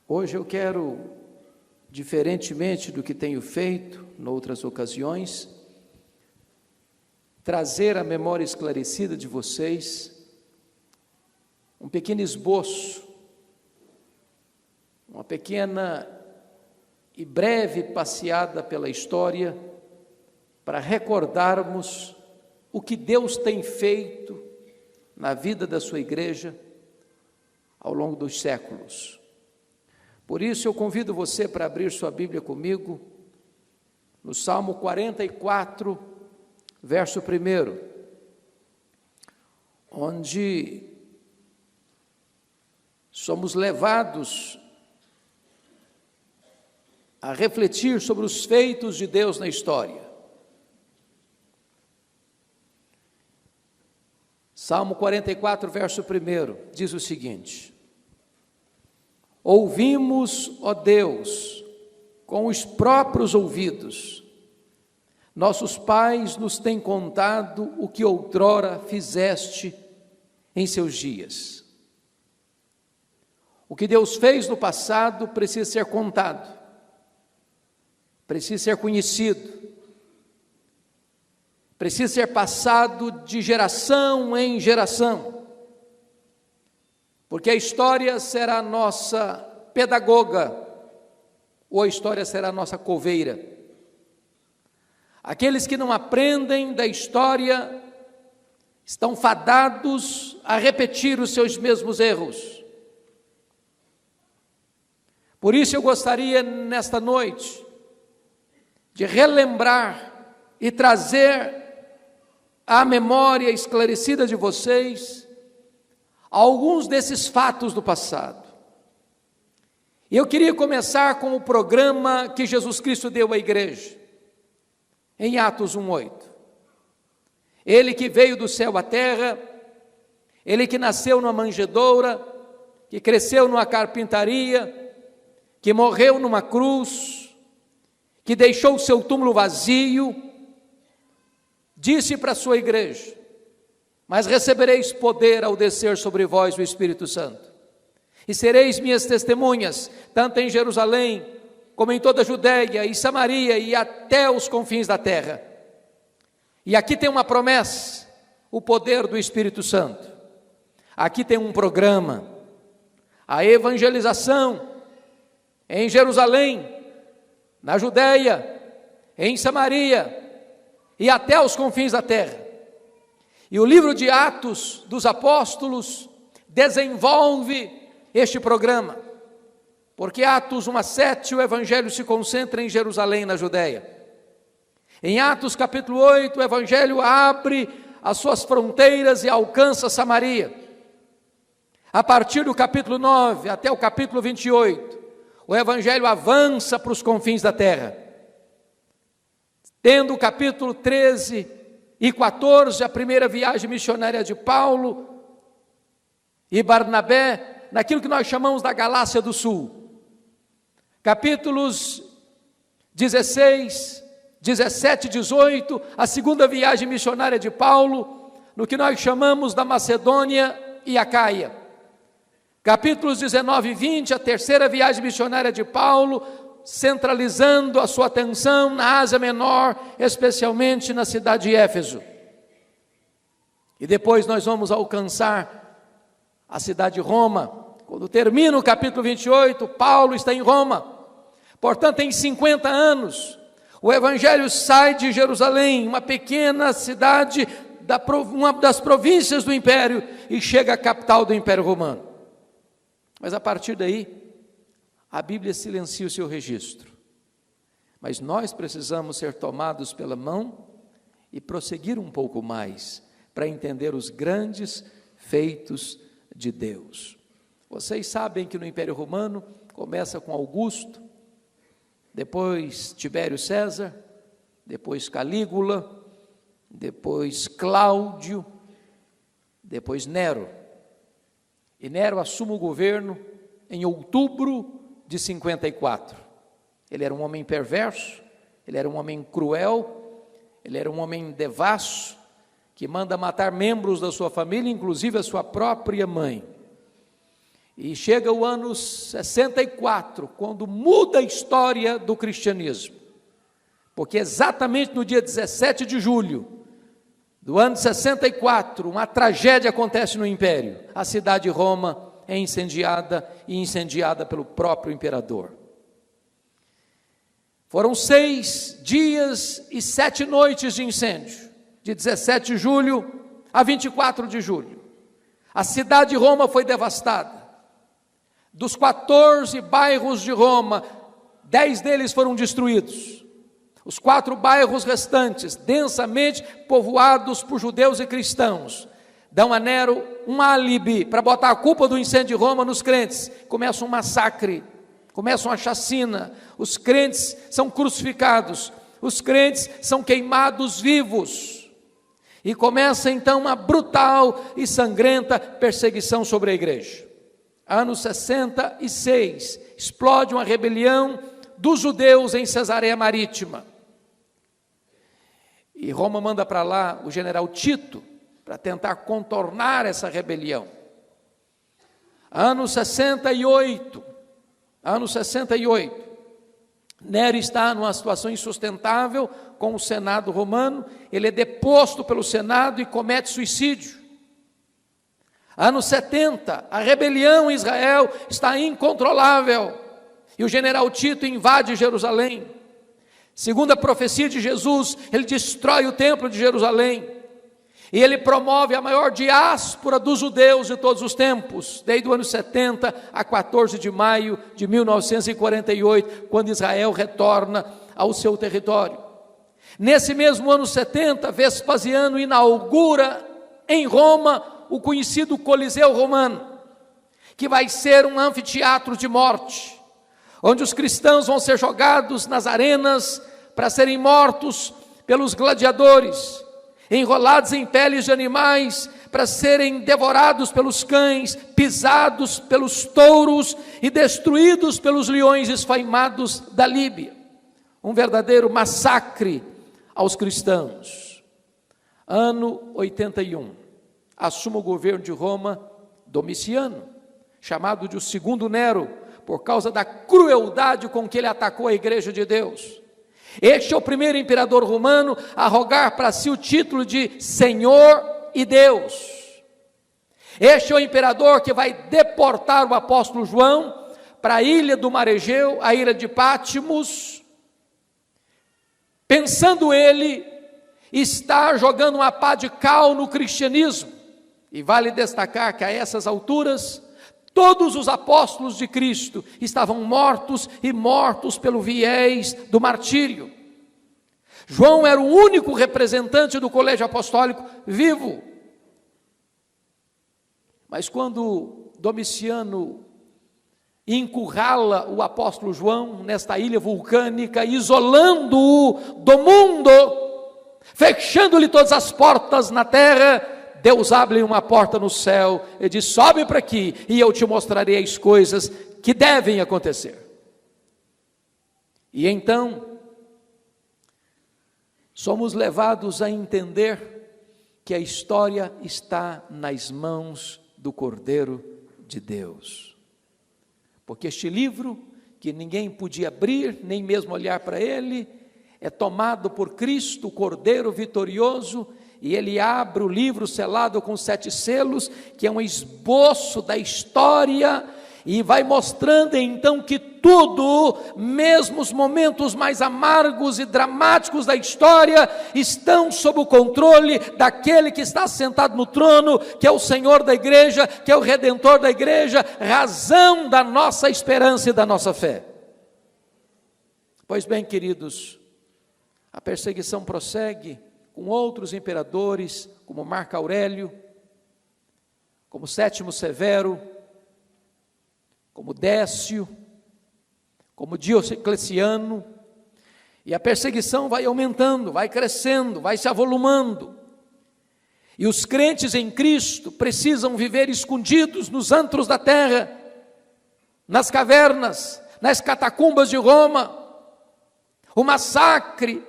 Hoje eu quero, diferentemente do que tenho feito em outras ocasiões, trazer à memória esclarecida de vocês um pequeno esboço, uma pequena e breve passeada pela história para recordarmos o que Deus tem feito na vida da sua igreja ao longo dos séculos. Por isso eu convido você para abrir sua Bíblia comigo no Salmo 44, verso 1, onde somos levados a refletir sobre os feitos de Deus na história. Salmo 44, verso 1, diz o seguinte: ouvimos, ó Deus, com os próprios ouvidos, nossos pais nos têm contado o que outrora fizeste em seus dias. O que Deus fez no passado precisa ser contado, precisa ser conhecido, precisa ser passado de geração em geração, porque a história será a nossa pedagoga, ou a história será a nossa coveira. Aqueles que não aprendem da história estão fadados a repetir os seus mesmos erros. Por isso eu gostaria nesta noite de relembrar e trazer à memória esclarecida de vocês alguns desses fatos do passado. E eu queria começar com o programa que Jesus Cristo deu à igreja, em Atos 1:8. Ele que veio do céu à terra, ele que nasceu numa manjedoura, que cresceu numa carpintaria, que morreu numa cruz, que deixou o seu túmulo vazio, disse para a sua igreja: mas recebereis poder ao descer sobre vós o Espírito Santo, e sereis minhas testemunhas, tanto em Jerusalém, como em toda a Judéia e Samaria e até os confins da terra. E aqui tem uma promessa, o poder do Espírito Santo. Aqui tem um programa, a evangelização em Jerusalém, na Judéia, em Samaria e até os confins da terra. E o livro de Atos dos Apóstolos desenvolve este programa, porque Atos 1:7 o evangelho se concentra em Jerusalém, na Judéia. Em Atos capítulo 8 o evangelho abre as suas fronteiras e alcança Samaria. A partir do capítulo 9 até o capítulo 28, o evangelho avança para os confins da terra. Tendo o capítulo 13 e 14, a primeira viagem missionária de Paulo e Barnabé, naquilo que nós chamamos da Galácia do Sul. Capítulos 16, 17 e 18, a segunda viagem missionária de Paulo, no que nós chamamos da Macedônia e Acaia. Capítulos 19 e 20, a terceira viagem missionária de Paulo, centralizando a sua atenção na Ásia Menor, especialmente na cidade de Éfeso. E depois nós vamos alcançar a cidade de Roma. Quando termina o capítulo 28, Paulo está em Roma. Portanto, em 50 anos, o evangelho sai de Jerusalém, uma pequena cidade, uma das províncias do império, e chega à capital do Império Romano. Mas a partir daí, a Bíblia silencia o seu registro. Mas nós precisamos ser tomados pela mão e prosseguir um pouco mais, para entender os grandes feitos de Deus. Vocês sabem que no Império Romano começa com Augusto, depois Tibério César, depois Calígula, depois Cláudio, depois Nero. E Nero assume o governo em outubro de 54. Ele era um homem perverso, ele era um homem cruel, ele era um homem devasso, que manda matar membros da sua família, inclusive a sua própria mãe. E chega o ano 64, quando muda a história do cristianismo. Porque exatamente no dia 17 de julho do ano 64, uma tragédia acontece no Império. A cidade de Roma é incendiada, e incendiada pelo próprio imperador. Foram 6 dias e 7 noites de incêndio, de 17 de julho a 24 de julho. A cidade de Roma foi devastada. Dos 14 bairros de Roma, 10 deles foram destruídos. Os 4 bairros restantes, densamente povoados por judeus e cristãos, dão a Nero um álibi para botar a culpa do incêndio de Roma nos crentes. Começa um massacre, começa uma chacina, os crentes são crucificados, os crentes são queimados vivos, e começa então uma brutal e sangrenta perseguição sobre a igreja. Ano 66, explode uma rebelião dos judeus em Cesareia Marítima, e Roma manda para lá o general Tito, para tentar contornar essa rebelião. Ano 68, Nero está numa situação insustentável com o Senado romano, ele é deposto pelo Senado e comete suicídio. Ano 70, a rebelião em Israel está incontrolável, e o general Tito invade Jerusalém. Segundo a profecia de Jesus, ele destrói o templo de Jerusalém, e ele promove a maior diáspora dos judeus de todos os tempos, desde o ano 70 a 14 de maio de 1948, quando Israel retorna ao seu território. Nesse mesmo ano 70, Vespasiano inaugura em Roma o conhecido Coliseu Romano, que vai ser um anfiteatro de morte, onde os cristãos vão ser jogados nas arenas para serem mortos pelos gladiadores, enrolados em peles de animais para serem devorados pelos cães, pisados pelos touros e destruídos pelos leões esfaimados da Líbia. Um verdadeiro massacre aos cristãos. Ano 81, assume o governo de Roma Domiciano, chamado de o segundo Nero, por causa da crueldade com que ele atacou a igreja de Deus. Este é o primeiro imperador romano a rogar para si o título de Senhor e Deus. Este é o imperador que vai deportar o apóstolo João para a ilha do Mar Egeu, a ilha de Patmos, pensando ele estar jogando uma pá de cal no cristianismo. E vale destacar que a essas alturas, todos os apóstolos de Cristo estavam mortos, e mortos pelo viés do martírio. João era o único representante do colégio apostólico vivo. Mas quando Domiciano encurrala o apóstolo João nesta ilha vulcânica, isolando-o do mundo, fechando-lhe todas as portas na terra, Deus abre uma porta no céu e diz: sobe para aqui e eu te mostrarei as coisas que devem acontecer. E então, somos levados a entender que a história está nas mãos do Cordeiro de Deus. Porque este livro, que ninguém podia abrir, nem mesmo olhar para ele, é tomado por Cristo, o Cordeiro vitorioso, e ele abre o livro selado com 7 selos, que é um esboço da história, e vai mostrando então que tudo, mesmo os momentos mais amargos e dramáticos da história, estão sob o controle daquele que está sentado no trono, que é o Senhor da igreja, que é o Redentor da igreja, razão da nossa esperança e da nossa fé. Pois bem, queridos, a perseguição prossegue com outros imperadores, como Marco Aurélio, como Sétimo Severo, como Décio, como Diocleciano, e a perseguição vai aumentando, vai crescendo, vai se avolumando, e os crentes em Cristo precisam viver escondidos nos antros da terra, nas cavernas, nas catacumbas de Roma. O massacre,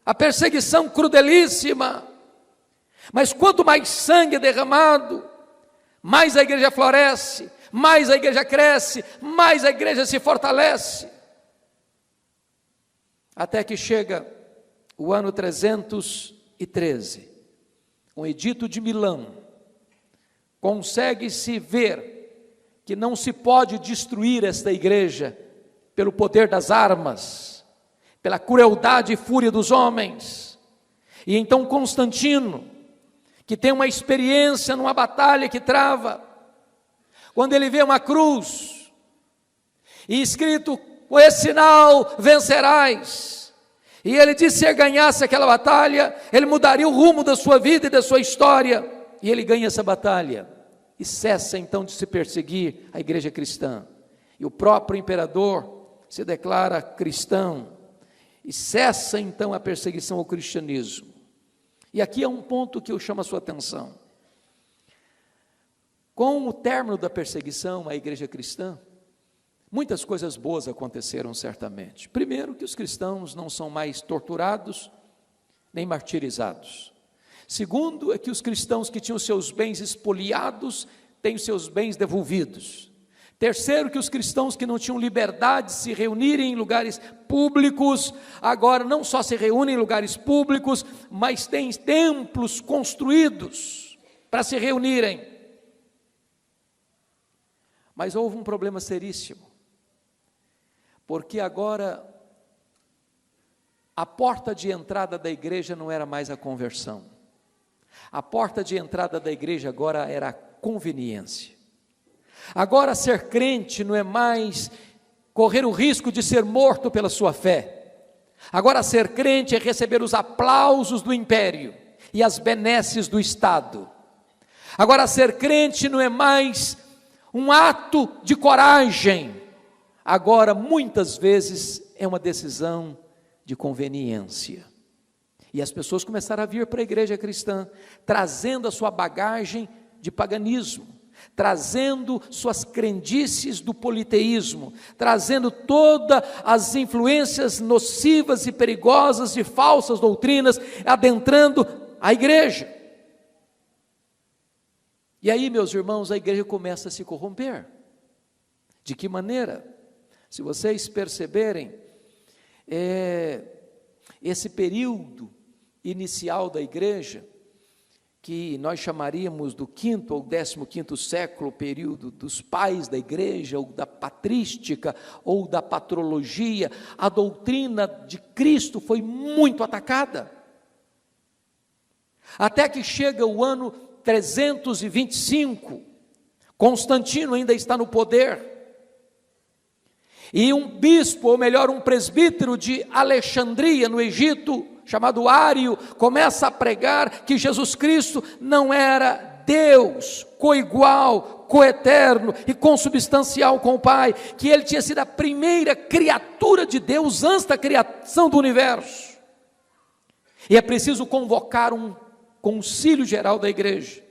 a perseguição crudelíssima, mas quanto mais sangue é derramado, mais a igreja floresce, mais a igreja cresce, mais a igreja se fortalece. Até que chega o ano 313, um edito de Milão, consegue-se ver que não se pode destruir esta igreja pelo poder das armas, pela crueldade e fúria dos homens. E então Constantino, que tem uma experiência numa batalha que trava, quando ele vê uma cruz, e escrito, com esse sinal vencerás, e ele disse, se ele ganhasse aquela batalha, ele mudaria o rumo da sua vida e da sua história, e ele ganha essa batalha, e cessa então de se perseguir a igreja cristã, e o próprio imperador se declara cristão, e cessa então a perseguição ao cristianismo. E aqui é um ponto que eu chamo a sua atenção. Com o término da perseguição à igreja cristã, muitas coisas boas aconteceram certamente. Primeiro, que os cristãos não são mais torturados, nem martirizados. Segundo, é que os cristãos que tinham seus bens expoliados, têm os seus bens devolvidos. Terceiro, que os cristãos que não tinham liberdade de se reunirem em lugares públicos, agora não só se reúnem em lugares públicos, mas têm templos construídos para se reunirem. Mas houve um problema seríssimo, porque agora a porta de entrada da igreja não era mais a conversão, a porta de entrada da igreja agora era a conveniência. Agora ser crente não é mais correr o risco de ser morto pela sua fé. Agora ser crente é receber os aplausos do império e as benesses do Estado. Agora ser crente não é mais um ato de coragem. Agora muitas vezes é uma decisão de conveniência. E as pessoas começaram a vir para a igreja cristã, trazendo a sua bagagem de paganismo, trazendo suas crendices do politeísmo, trazendo todas as influências nocivas e perigosas de falsas doutrinas, adentrando a igreja. E aí, meus irmãos, a igreja começa a se corromper. De que maneira? Se vocês perceberem, esse período inicial da igreja, que nós chamaríamos do 5º ou 15º século, período dos pais da igreja, ou da patrística, ou da patrologia, a doutrina de Cristo foi muito atacada, até que chega o ano 325, Constantino ainda está no poder, e um bispo, ou melhor, um presbítero de Alexandria, no Egito, chamado Ário, começa a pregar que Jesus Cristo não era Deus, coigual, coeterno e consubstancial com o Pai, que ele tinha sido a primeira criatura de Deus antes da criação do universo. E é preciso convocar um concílio geral da igreja,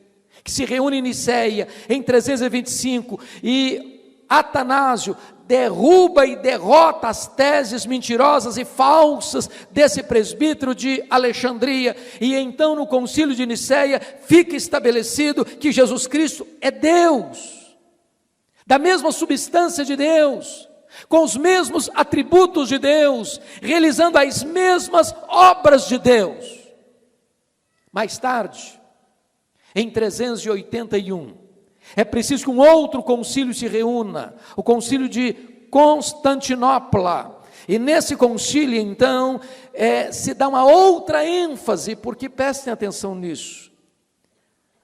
que se reúne em Nicéia em 325, e Atanásio derruba e derrota as teses mentirosas e falsas desse presbítero de Alexandria, e então no concílio de Nicéia fica estabelecido que Jesus Cristo é Deus, da mesma substância de Deus, com os mesmos atributos de Deus, realizando as mesmas obras de Deus. Mais tarde, em 381, é preciso que um outro concílio se reúna, o concílio de Constantinopla, e nesse concílio então, se dá uma outra ênfase, porque prestem atenção nisso,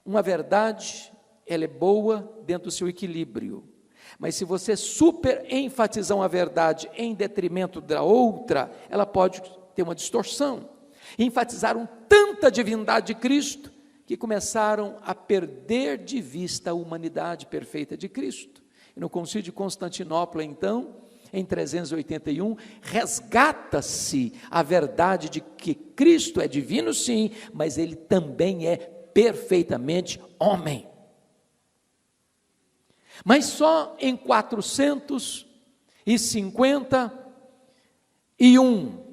uma verdade, ela é boa dentro do seu equilíbrio, mas se você super enfatizar uma verdade em detrimento da outra, ela pode ter uma distorção. Enfatizaram tanta divindade de Cristo, que começaram a perder de vista a humanidade perfeita de Cristo. E no concílio de Constantinopla, então, em 381, resgata-se a verdade de que Cristo é divino sim, mas ele também é perfeitamente homem. Mas só em 451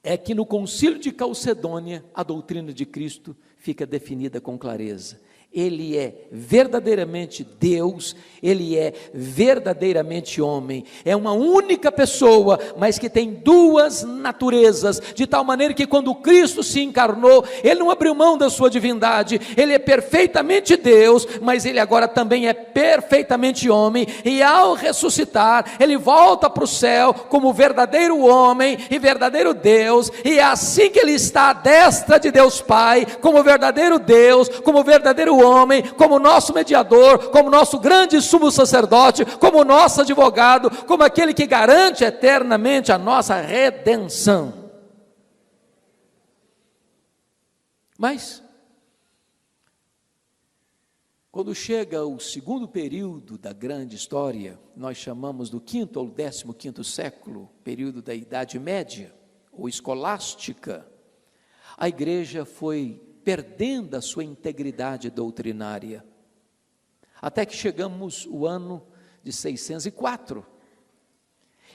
é que no concílio de Calcedônia a doutrina de Cristo fica definida com clareza. Ele é verdadeiramente Deus, Ele é verdadeiramente homem. É uma única pessoa, mas que tem duas naturezas, de tal maneira que quando Cristo se encarnou, Ele não abriu mão da sua divindade. Ele é perfeitamente Deus, mas Ele agora também é perfeitamente homem, e ao ressuscitar, Ele volta para o céu como verdadeiro homem e verdadeiro Deus, e é assim que Ele está à destra de Deus Pai, como verdadeiro Deus, como verdadeiro homem, como nosso mediador, como nosso grande sumo sacerdote, como nosso advogado, como aquele que garante eternamente a nossa redenção. Mas, quando chega o segundo período da grande história, nós chamamos do 5º ou 15º século, período da Idade Média, ou escolástica, a igreja foi perdendo a sua integridade doutrinária, até que chegamos o ano de 604,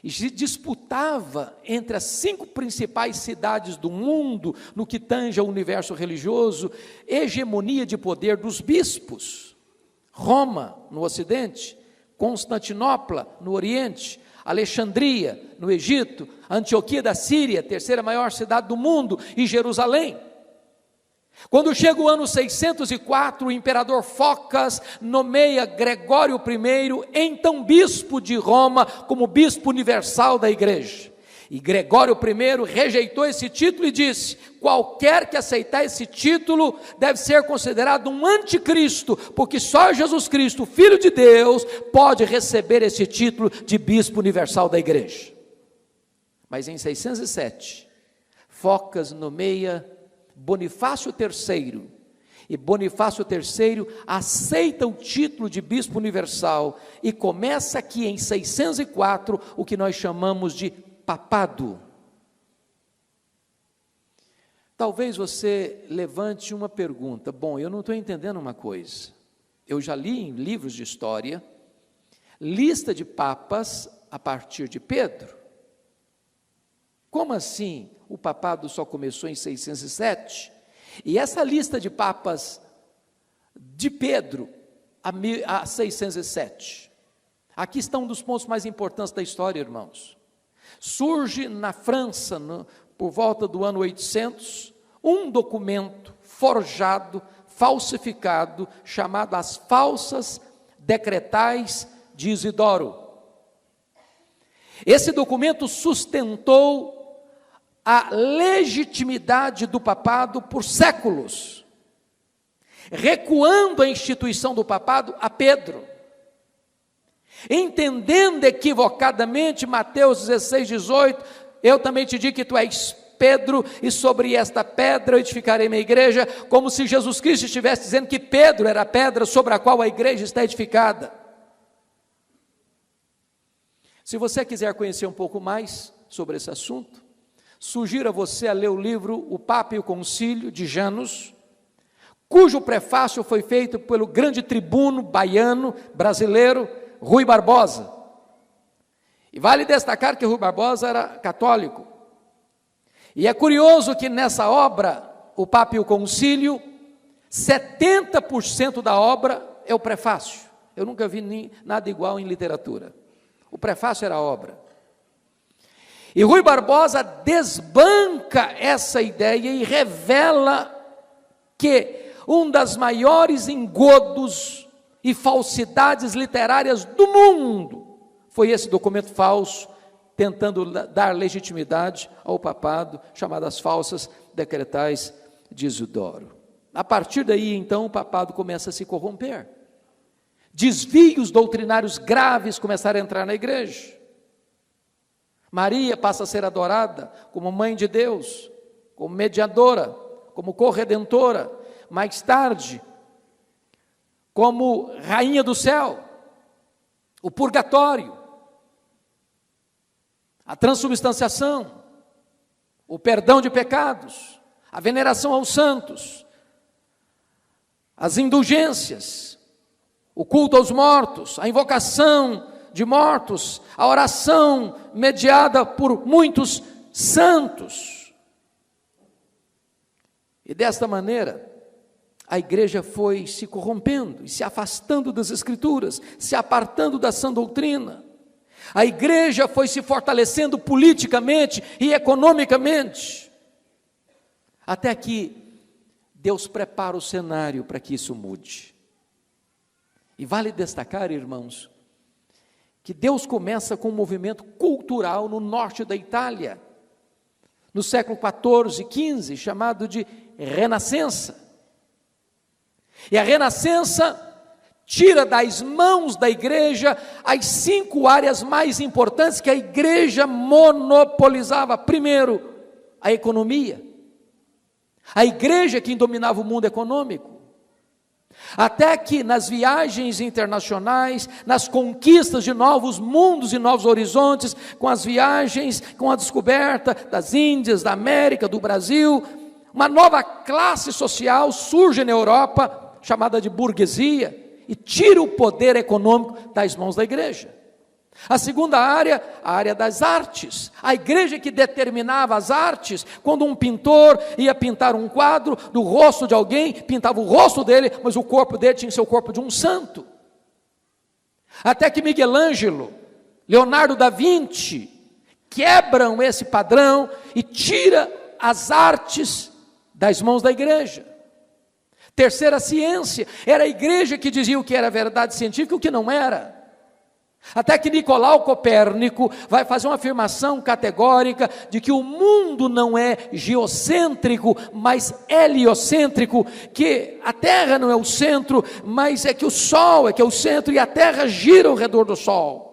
e se disputava entre as 5 principais cidades do mundo, no que tange ao universo religioso, hegemonia de poder dos bispos. Roma, no ocidente, Constantinopla, no oriente, Alexandria, no Egito, Antioquia da Síria, 3ª maior cidade do mundo, e Jerusalém. Quando chega o ano 604, o imperador Focas nomeia Gregório I, então bispo de Roma, como bispo universal da igreja. E Gregório I rejeitou esse título e disse: qualquer que aceitar esse título deve ser considerado um anticristo, porque só Jesus Cristo, Filho de Deus, pode receber esse título de bispo universal da igreja. Mas em 607, Focas nomeia Bonifácio III, e Bonifácio III aceita o título de bispo universal, e começa aqui em 604 o que nós chamamos de papado. Talvez você levante uma pergunta: bom, eu não estou entendendo uma coisa, eu já li em livros de história, lista de papas a partir de Pedro, como assim o papado só começou em 607? E essa lista de papas de Pedro a 607, aqui está um dos pontos mais importantes da história, irmãos. Surge na França, por volta do ano 800, um documento forjado, falsificado, chamado as Falsas Decretais de Isidoro. Esse documento sustentou a legitimidade do papado por séculos, recuando a instituição do papado a Pedro, entendendo equivocadamente Mateus 16, 18, eu também te digo que tu és Pedro, e sobre esta pedra eu edificarei minha igreja, como se Jesus Cristo estivesse dizendo que Pedro era a pedra sobre a qual a igreja está edificada. Se você quiser conhecer um pouco mais sobre esse assunto, sugiro a você a ler o livro O Papa e o Concílio, de Janus, cujo prefácio foi feito pelo grande tribuno baiano, brasileiro, Rui Barbosa. E vale destacar que Rui Barbosa era católico. E é curioso que nessa obra, O Papa e o Concílio, 70% da obra é o prefácio. Eu nunca vi nada igual em literatura. O prefácio era a obra. E Rui Barbosa desbanca essa ideia e revela que um das maiores engodos e falsidades literárias do mundo foi esse documento falso, tentando dar legitimidade ao papado, chamado as Falsas Decretais de Isidoro. A partir daí, então, o papado começa a se corromper. Desvios doutrinários graves começaram a entrar na igreja. Maria passa a ser adorada como mãe de Deus, como mediadora, como corredentora, mais tarde, como rainha do céu, o purgatório, a transubstanciação, o perdão de pecados, a veneração aos santos, as indulgências, o culto aos mortos, a invocação de mortos, a oração mediada por muitos santos. E desta maneira, a igreja foi se corrompendo e se afastando das Escrituras, se apartando da sã doutrina. A igreja foi se fortalecendo politicamente e economicamente, até que Deus prepara o cenário para que isso mude. E vale destacar, irmãos, que Deus começa com um movimento cultural no norte da Itália, no século 14, 15, chamado de Renascença. E a Renascença tira das mãos da igreja as 5 áreas mais importantes que a igreja monopolizava. Primeiro, a economia. A igreja é quem dominava o mundo econômico. Até que nas viagens internacionais, nas conquistas de novos mundos e novos horizontes, com as viagens, com a descoberta das Índias, da América, do Brasil, uma nova classe social surge na Europa, chamada de burguesia, e tira o poder econômico das mãos da igreja. A segunda área, a área das artes. A igreja que determinava as artes. Quando um pintor ia pintar um quadro do rosto de alguém, pintava o rosto dele, mas o corpo dele tinha que ser o corpo de um santo. Até que Miguel Ângelo, Leonardo da Vinci, quebram esse padrão e tira as artes das mãos da igreja. Terceira, ciência. Era a igreja que dizia o que era verdade científica e o que não era. Até que Nicolau Copérnico vai fazer uma afirmação categórica de que o mundo não é geocêntrico, mas heliocêntrico, que a Terra não é o centro, mas é que o Sol é que é o centro e a Terra gira ao redor do Sol.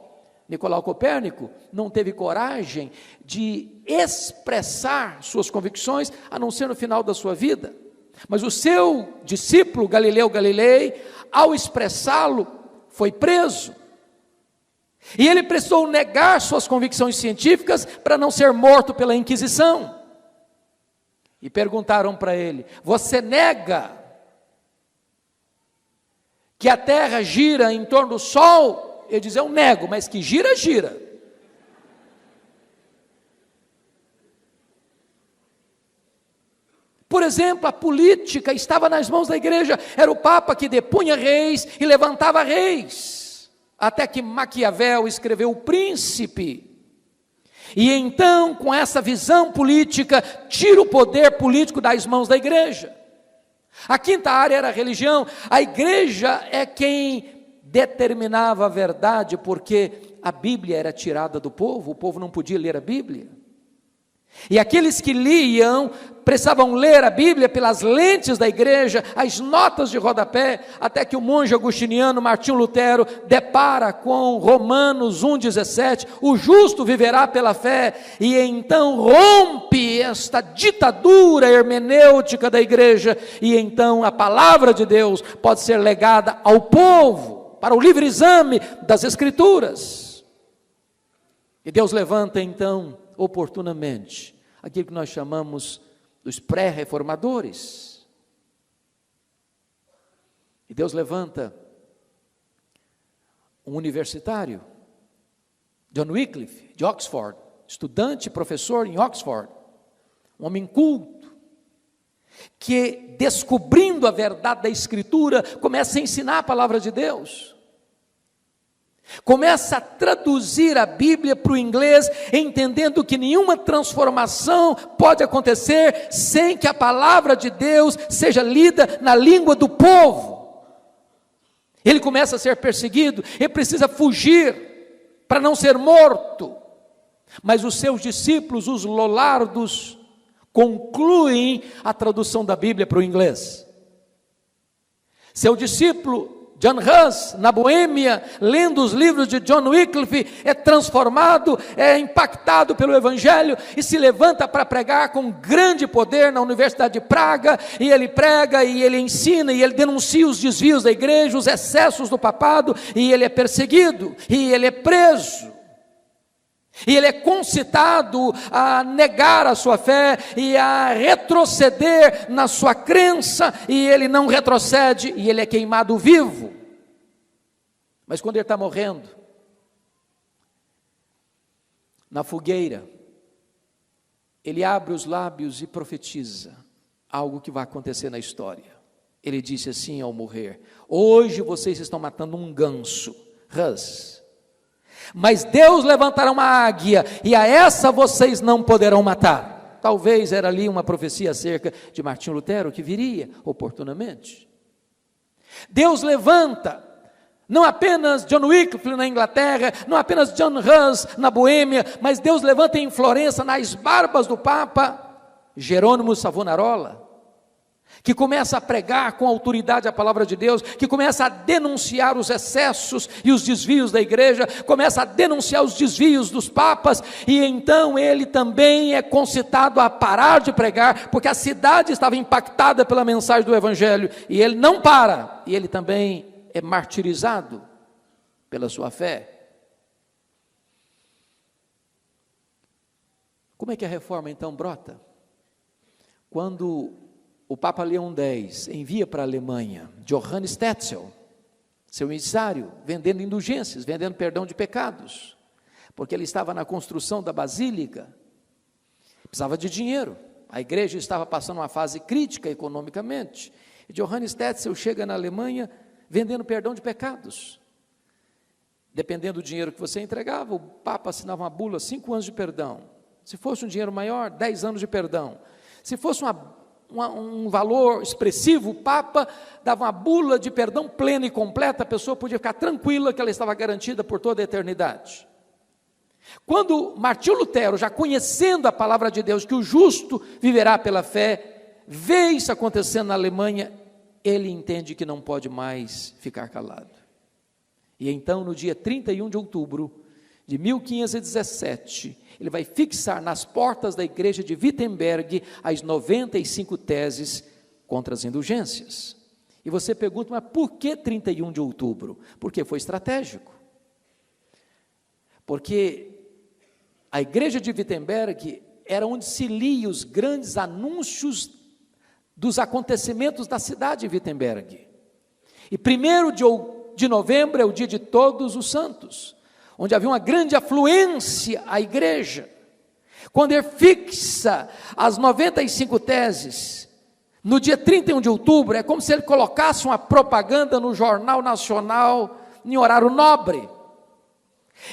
Nicolau Copérnico não teve coragem de expressar suas convicções, a não ser no final da sua vida. Mas o seu discípulo Galileu Galilei, ao expressá-lo, foi preso. E ele precisou negar suas convicções científicas para não ser morto pela Inquisição. E perguntaram para ele: você nega que a Terra gira em torno do Sol? Ele diz: eu nego, mas que gira, gira. Por exemplo, a política estava nas mãos da igreja. Era o Papa que depunha reis e levantava reis. Até que Maquiavel escreveu O Príncipe. E então, com essa visão política, tira o poder político das mãos da igreja. A quinta área era a religião. A igreja é quem determinava a verdade, porque a Bíblia era tirada do povo, o povo não podia ler a Bíblia. E aqueles que liam, precisavam ler a Bíblia pelas lentes da igreja, as notas de rodapé, até que o monge agostiniano Martinho Lutero depara com Romanos 1,17, o justo viverá pela fé, e então rompe esta ditadura hermenêutica da igreja, e então a palavra de Deus pode ser legada ao povo, para o livre exame das Escrituras. E Deus levanta então, oportunamente, aquilo que nós chamamos dos pré-reformadores. E Deus levanta um universitário, John Wycliffe, de Oxford, estudante e professor em Oxford, um homem culto, que, descobrindo a verdade da Escritura, começa a ensinar a palavra de Deus. Começa a traduzir a Bíblia para o inglês, entendendo que nenhuma transformação pode acontecer sem que a palavra de Deus seja lida na língua do povo. Ele começa a ser perseguido, ele precisa fugir para não ser morto. Mas os seus discípulos, os Lollardos, concluem a tradução da Bíblia para o inglês. Seu discípulo John Hus, na Boêmia, lendo os livros de John Wycliffe, é transformado, é impactado pelo Evangelho e se levanta para pregar com grande poder na Universidade de Praga, e ele prega, e ele ensina, e ele denuncia os desvios da igreja, os excessos do papado, e ele é perseguido, e ele é preso. E ele é concitado a negar a sua fé e a retroceder na sua crença, e ele não retrocede, e ele é queimado vivo. Mas quando ele está morrendo, na fogueira, ele abre os lábios e profetiza algo que vai acontecer na história. ele disse assim ao morrer: hoje vocês estão matando um ganso, mas Deus levantará uma águia, e a essa vocês não poderão matar. Talvez era ali uma profecia acerca de Martinho Lutero, que viria oportunamente. Deus levanta não apenas John Wycliffe na Inglaterra, não apenas John Hus na Boêmia, mas Deus levanta em Florença, nas barbas do Papa, Jerônimo Savonarola, que começa a pregar com autoridade a palavra de Deus, que começa a denunciar os excessos e os desvios da igreja, começa a denunciar os desvios dos papas, e então ele também é concitado a parar de pregar, porque a cidade estava impactada pela mensagem do evangelho, e ele não para, e ele também é martirizado pela sua fé. Como é que a reforma então brota? Quando o Papa Leão X envia para a Alemanha Johannes Tetzel, seu emissário, vendendo indulgências, vendendo perdão de pecados, porque ele estava na construção da basílica, precisava de dinheiro, a igreja estava passando uma fase crítica economicamente, e Johannes Tetzel chega na Alemanha vendendo perdão de pecados. Dependendo do dinheiro que você entregava, o Papa assinava uma bula, 5 anos de perdão. Se fosse um dinheiro maior, 10 anos de perdão. Se fosse um valor expressivo, o Papa dava uma bula de perdão plena e completa, a pessoa podia ficar tranquila que ela estava garantida por toda a eternidade. Quando Martinho Lutero, já conhecendo a palavra de Deus, que o justo viverá pela fé, vê isso acontecendo na Alemanha, ele entende que não pode mais ficar calado. E então, no dia 31 de outubro de 1517, ele vai fixar nas portas da igreja de Wittenberg as 95 teses contra as indulgências. E você pergunta, mas por que 31 de outubro? Porque foi estratégico. Porque a igreja de Wittenberg era onde se lia os grandes anúncios dos acontecimentos da cidade de Wittenberg. E 1º de novembro é o dia de Todos os Santos, onde havia uma grande afluência à igreja. Quando ele fixa as 95 teses, no dia 31 de outubro, é como se ele colocasse uma propaganda no Jornal Nacional, em horário nobre.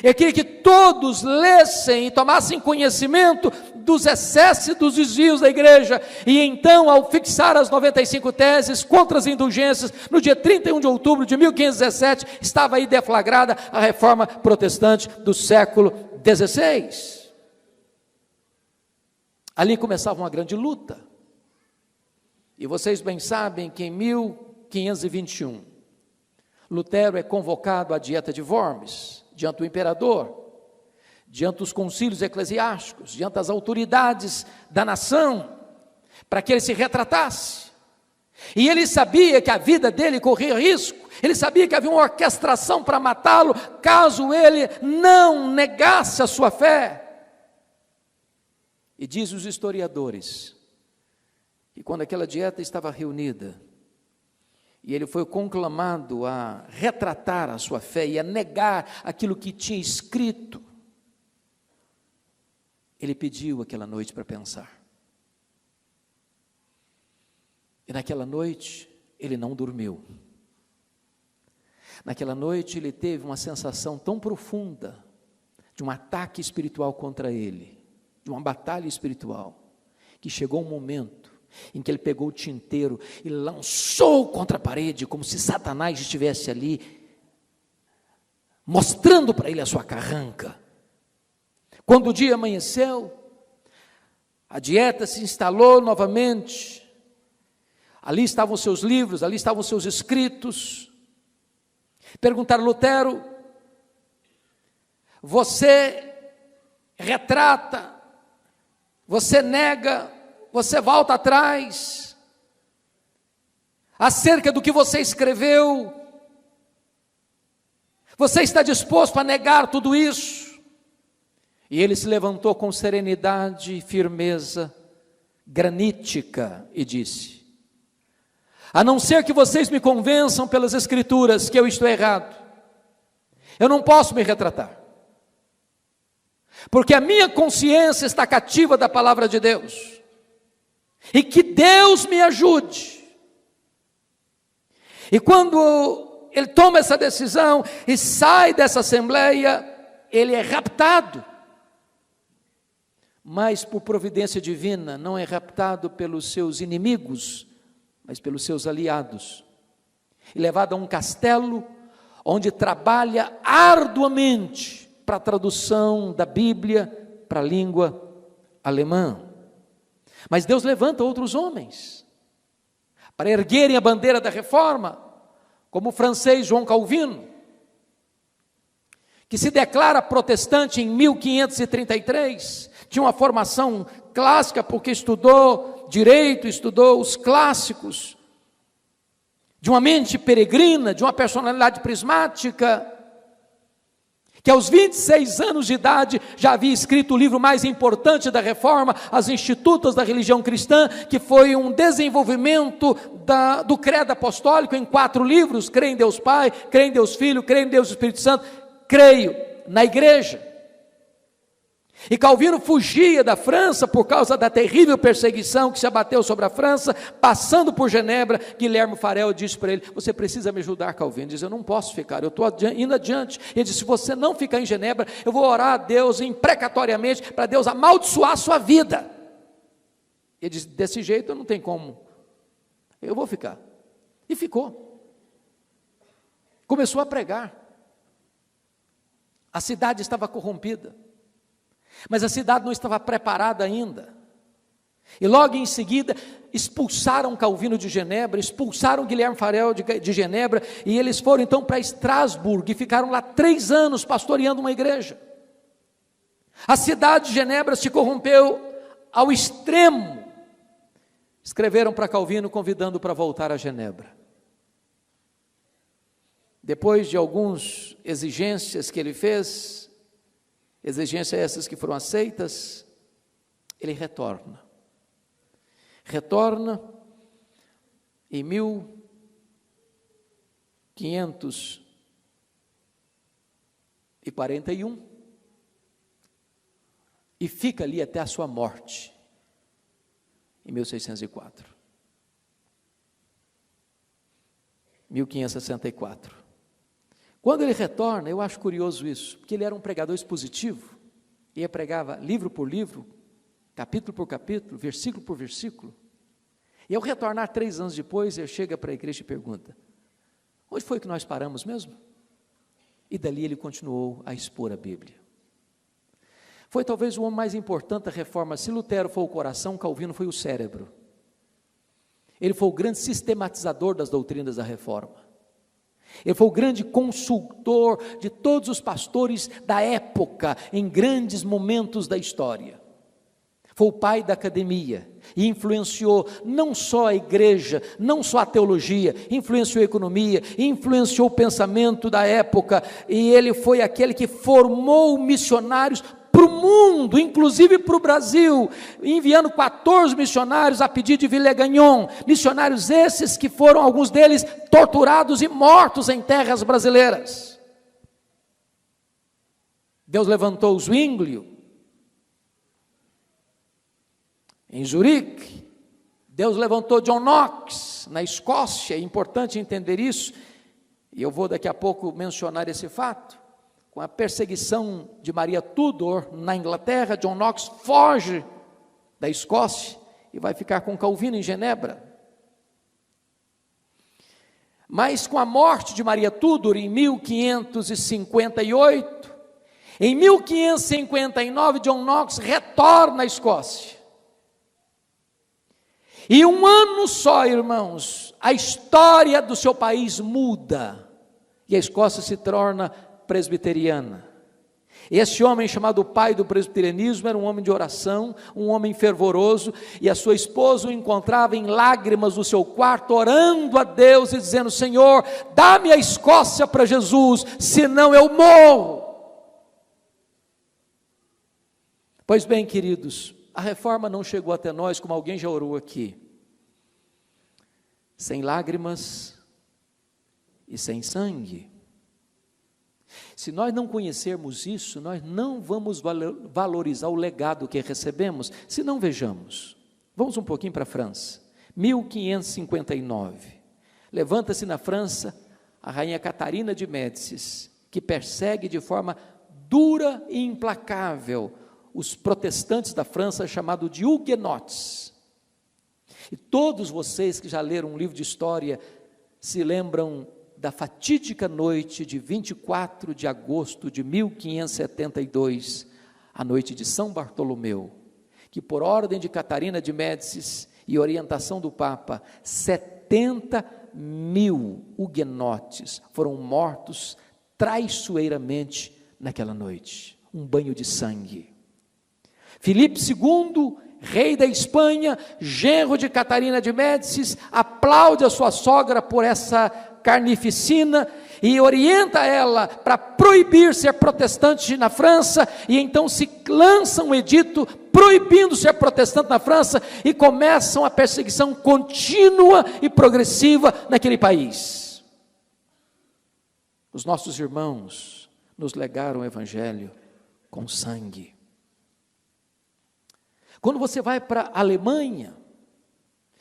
Ele queria que todos lessem e tomassem conhecimento dos excessos e dos desvios da igreja, e então, ao fixar as 95 teses contra as indulgências, no dia 31 de outubro de 1517, estava aí deflagrada a reforma protestante do século XVI. Ali começava uma grande luta, e vocês bem sabem que em 1521, Lutero é convocado à Dieta de Worms, diante do imperador, diante dos concílios eclesiásticos, diante das autoridades da nação, para que ele se retratasse. E ele sabia que a vida dele corria risco, ele sabia que havia uma orquestração para matá-lo, caso ele não negasse a sua fé. E diz os historiadores, que quando aquela dieta estava reunida, e ele foi conclamado a retratar a sua fé e a negar aquilo que tinha escrito, ele pediu aquela noite para pensar. E naquela noite, ele não dormiu. Naquela noite, ele teve uma sensação tão profunda de um ataque espiritual contra ele, de uma batalha espiritual, que chegou um momento em que ele pegou o tinteiro e lançou contra a parede, como se Satanás estivesse ali, mostrando para ele a sua carranca. Quando o dia amanheceu, a dieta se instalou novamente, ali estavam os seus livros, ali estavam os seus escritos. Perguntaram: Lutero, você retrata, você nega, você volta atrás, acerca do que você escreveu, você está disposto a negar tudo isso? E ele se levantou com serenidade e firmeza granítica e disse: a não ser que vocês me convençam pelas escrituras que eu estou errado, eu não posso me retratar, porque a minha consciência está cativa da palavra de Deus. E que Deus me ajude E quando ele toma essa decisão e sai dessa assembleia, ele é raptado. Mas por providência divina, não é raptado pelos seus inimigos, mas pelos seus aliados. E levado a um castelo, onde trabalha arduamente para a tradução da Bíblia para a língua alemã. Mas Deus levanta outros homens para erguerem a bandeira da reforma, como o francês João Calvino, que se declara protestante em 1533, tinha uma formação clássica porque estudou direito, estudou os clássicos, de uma mente peregrina, de uma personalidade prismática, que aos 26 anos de idade já havia escrito o livro mais importante da Reforma, As Institutas da Religião Cristã, que foi um desenvolvimento do credo apostólico em 4 livros: creio em Deus Pai, creio em Deus Filho, creio em Deus Espírito Santo, creio na igreja. E Calvino fugia da França por causa da terrível perseguição que se abateu sobre a França, passando por Genebra. Guilherme Farel disse para ele: você precisa me ajudar, Calvino. Ele diz: eu não posso ficar, eu estou indo adiante. Ele disse: se você não ficar em Genebra, eu vou orar a Deus imprecatoriamente para Deus amaldiçoar a sua vida. Ele disse: desse jeito não tem como, eu vou ficar. E ficou. Começou a pregar. A cidade estava corrompida, mas a cidade não estava preparada ainda. E logo em seguida expulsaram Calvino de Genebra, expulsaram Guilherme Farel de Genebra, e eles foram então para Estrasburgo e ficaram lá 3 anos pastoreando uma igreja. A cidade de Genebra se corrompeu ao extremo. Escreveram para Calvino convidando para voltar a Genebra. Depois de algumas exigências que ele fez, exigências essas que foram aceitas, ele retorna. Retorna em 1541 e fica ali até a sua morte, em 1604. 1564. Quando ele retorna, eu acho curioso isso, porque ele era um pregador expositivo, e pregava livro por livro, capítulo por capítulo, versículo por versículo. E ao retornar 3 anos depois, ele chega para a igreja e pergunta: onde foi que nós paramos mesmo? E dali ele continuou a expor a Bíblia. Foi talvez o homem mais importante da reforma. Se Lutero foi o coração, Calvino foi o cérebro. Ele foi o grande sistematizador das doutrinas da reforma. Ele foi o grande consultor de todos os pastores da época, em grandes momentos da história. Foi o pai da academia e influenciou não só a igreja, não só a teologia, influenciou a economia, influenciou o pensamento da época, e ele foi aquele que formou missionários para o mundo, inclusive para o Brasil, enviando 14 missionários a pedido de Villegagnon, missionários esses que foram, alguns deles, torturados e mortos em terras brasileiras. Deus levantou Zwinglio em Zurique, Deus levantou John Knox na Escócia. É importante entender isso, e eu vou daqui a pouco mencionar esse fato. Com a perseguição de Maria Tudor na Inglaterra, John Knox foge da Escócia e vai ficar com Calvino em Genebra. Mas com a morte de Maria Tudor em 1558, em 1559, John Knox retorna à Escócia. E um ano só, irmãos, a história do seu país muda, e a Escócia se torna presbiteriana. Esse homem, chamado pai do presbiterianismo, era um homem de oração, um homem fervoroso, e a sua esposa o encontrava em lágrimas no seu quarto, orando a Deus e dizendo: Senhor, dá-me a Escócia para Jesus, senão eu morro. Pois bem, queridos, a reforma não chegou até nós, como alguém já orou aqui, sem lágrimas e sem sangue. Se nós não conhecermos isso, nós não vamos valorizar o legado que recebemos, se não vejamos. Vamos um pouquinho para a França, 1559. levanta-se na França a rainha Catarina de Médicis, que persegue de forma dura e implacável os protestantes da França, chamado de huguenotes. E todos vocês que já leram um livro de história se lembram da fatídica noite de 24 de agosto de 1572, a noite de São Bartolomeu, que por ordem de Catarina de Médicis e orientação do Papa, 70.000 huguenotes foram mortos traiçoeiramente naquela noite. Um banho de sangue. Filipe II, rei da Espanha, genro de Catarina de Médicis, aplaude a sua sogra por essa carnificina e orienta ela para proibir ser protestante na França, e então se lança um edito proibindo ser protestante na França, e começam a perseguição contínua e progressiva naquele país. Os nossos irmãos nos legaram o Evangelho com sangue. Quando você vai para a Alemanha,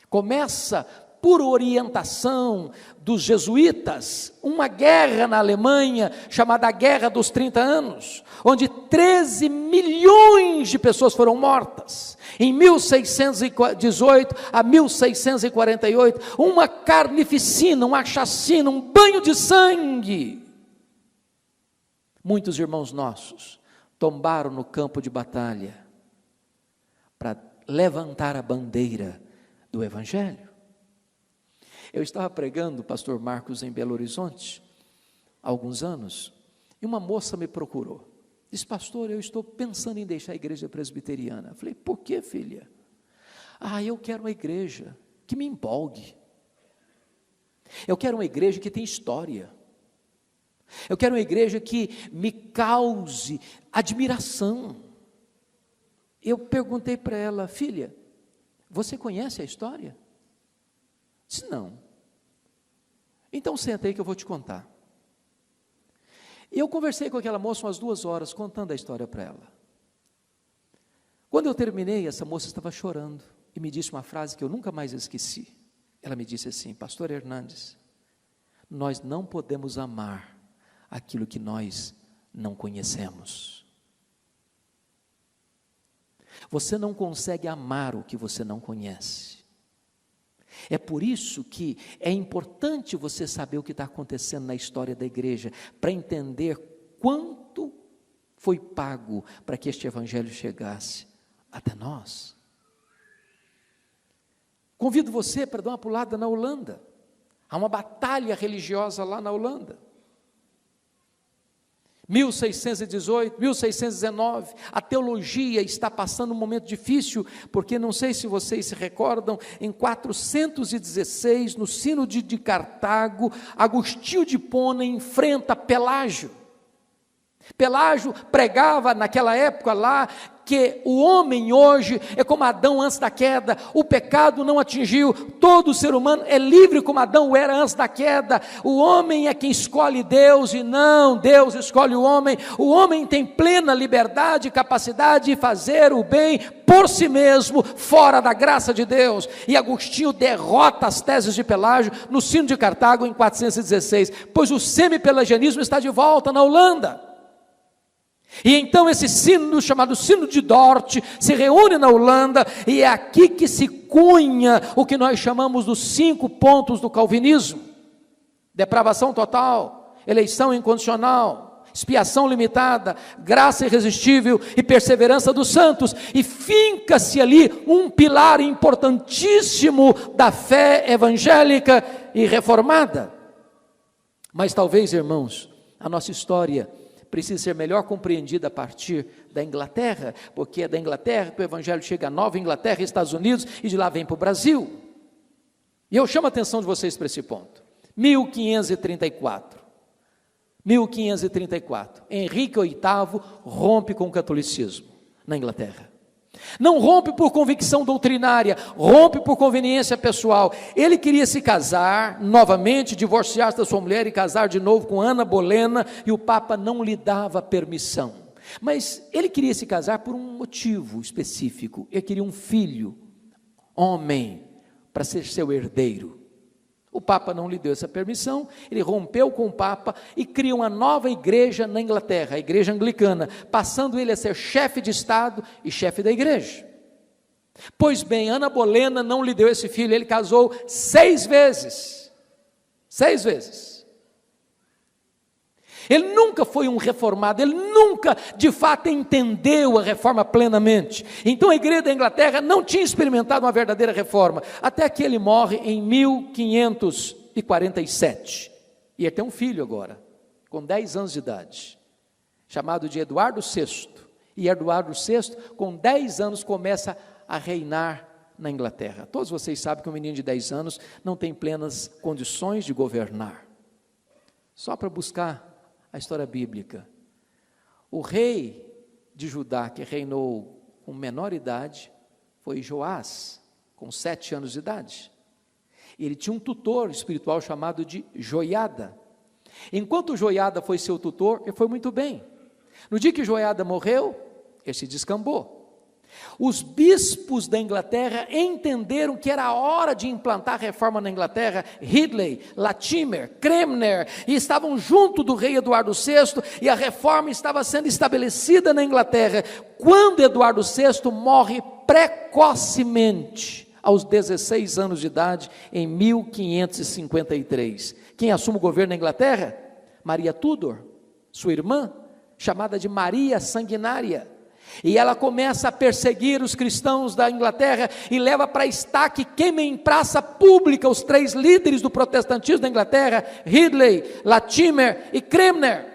começa, por orientação dos jesuítas, uma guerra na Alemanha, chamada Guerra dos 30 Anos, onde 13 milhões de pessoas foram mortas, em 1618 a 1648, uma carnificina, uma chacina, um banho de sangue. Muitos irmãos nossos tombaram no campo de batalha, para levantar a bandeira do Evangelho. Eu estava pregando, pastor Marcos, em Belo Horizonte, há alguns anos, e uma moça me procurou. Disse: pastor, eu estou pensando em deixar a igreja presbiteriana. Eu falei: por que, filha? Eu quero uma igreja que me empolgue. Eu quero uma igreja que tenha história. Eu quero uma igreja que me cause admiração. Eu perguntei para ela: filha, você conhece a história? Disse: não. Então senta aí que eu vou te contar. E eu conversei com aquela moça umas 2 horas, contando a história para ela. Quando eu terminei, essa moça estava chorando, e me disse uma frase que eu nunca mais esqueci. Ela me disse assim: pastor Hernandes, nós não podemos amar aquilo que nós não conhecemos. Você não consegue amar o que você não conhece. É por isso que é importante você saber o que está acontecendo na história da igreja, para entender quanto foi pago para que este evangelho chegasse até nós. Convido você para dar uma pulada na Holanda. Há uma batalha religiosa lá na Holanda. 1618, 1619, a teologia está passando um momento difícil, porque não sei se vocês se recordam, em 416, no Sínodo de Cartago, Agostinho de Hipona enfrenta Pelágio. Pelágio pregava naquela época lá que o homem hoje é como Adão antes da queda, o pecado não atingiu, todo ser humano é livre como Adão era antes da queda, o homem é quem escolhe Deus e não Deus escolhe o homem tem plena liberdade e capacidade de fazer o bem por si mesmo, fora da graça de Deus, e Agostinho derrota as teses de Pelágio no Sínodo de Cartago em 416, pois o semi-pelagianismo está de volta na Holanda. E então esse sínodo, chamado Sínodo de Dort, se reúne na Holanda, e é aqui que se cunha o que nós chamamos dos 5 pontos do calvinismo: depravação total, eleição incondicional, expiação limitada, graça irresistível e perseverança dos santos, e finca-se ali um pilar importantíssimo da fé evangélica e reformada. Mas talvez, irmãos, a nossa história precisa ser melhor compreendida a partir da Inglaterra, porque é da Inglaterra que o Evangelho chega a Nova Inglaterra, Estados Unidos, e de lá vem para o Brasil. E eu chamo a atenção de vocês para esse ponto. 1534, Henrique VIII rompe com o catolicismo na Inglaterra. Não rompe por convicção doutrinária, rompe por conveniência pessoal. Ele queria se casar novamente, divorciar-se da sua mulher e casar de novo com Ana Bolena, e o Papa não lhe dava permissão. Mas ele queria se casar por um motivo específico. Ele queria um filho, homem, para ser seu herdeiro. O Papa não lhe deu essa permissão, ele rompeu com o Papa e cria uma nova igreja na Inglaterra, a igreja anglicana, passando ele a ser chefe de Estado e chefe da igreja. Pois bem, Ana Bolena não lhe deu esse filho, ele casou 6 vezes. 6 vezes. Ele nunca foi um reformado, ele nunca de fato entendeu a reforma plenamente. Então a igreja da Inglaterra não tinha experimentado uma verdadeira reforma, até que ele morre em 1547. E ele tem um filho agora, com 10 anos de idade, chamado de Eduardo VI. E Eduardo VI, com 10 anos, começa a reinar na Inglaterra. Todos vocês sabem que um menino de 10 anos não tem plenas condições de governar. Só para buscar a história bíblica, o rei de Judá que reinou com menor idade foi Joás, com 7 anos de idade. Ele tinha um tutor espiritual chamado de Joiada. Enquanto Joiada foi seu tutor, ele foi muito bem. No dia que Joiada morreu, ele se descambou. Os bispos da Inglaterra entenderam que era a hora de implantar a reforma na Inglaterra. Ridley, Latimer, Cranmer, e estavam junto do rei Eduardo VI, e a reforma estava sendo estabelecida na Inglaterra, quando Eduardo VI morre precocemente, aos 16 anos de idade, em 1553. Quem assume o governo na Inglaterra? Maria Tudor, sua irmã, chamada de Maria Sanguinária. E ela começa a perseguir os cristãos da Inglaterra e leva para estaque, queima em praça pública os 3 líderes do protestantismo da Inglaterra, Ridley, Latimer e Cranmer.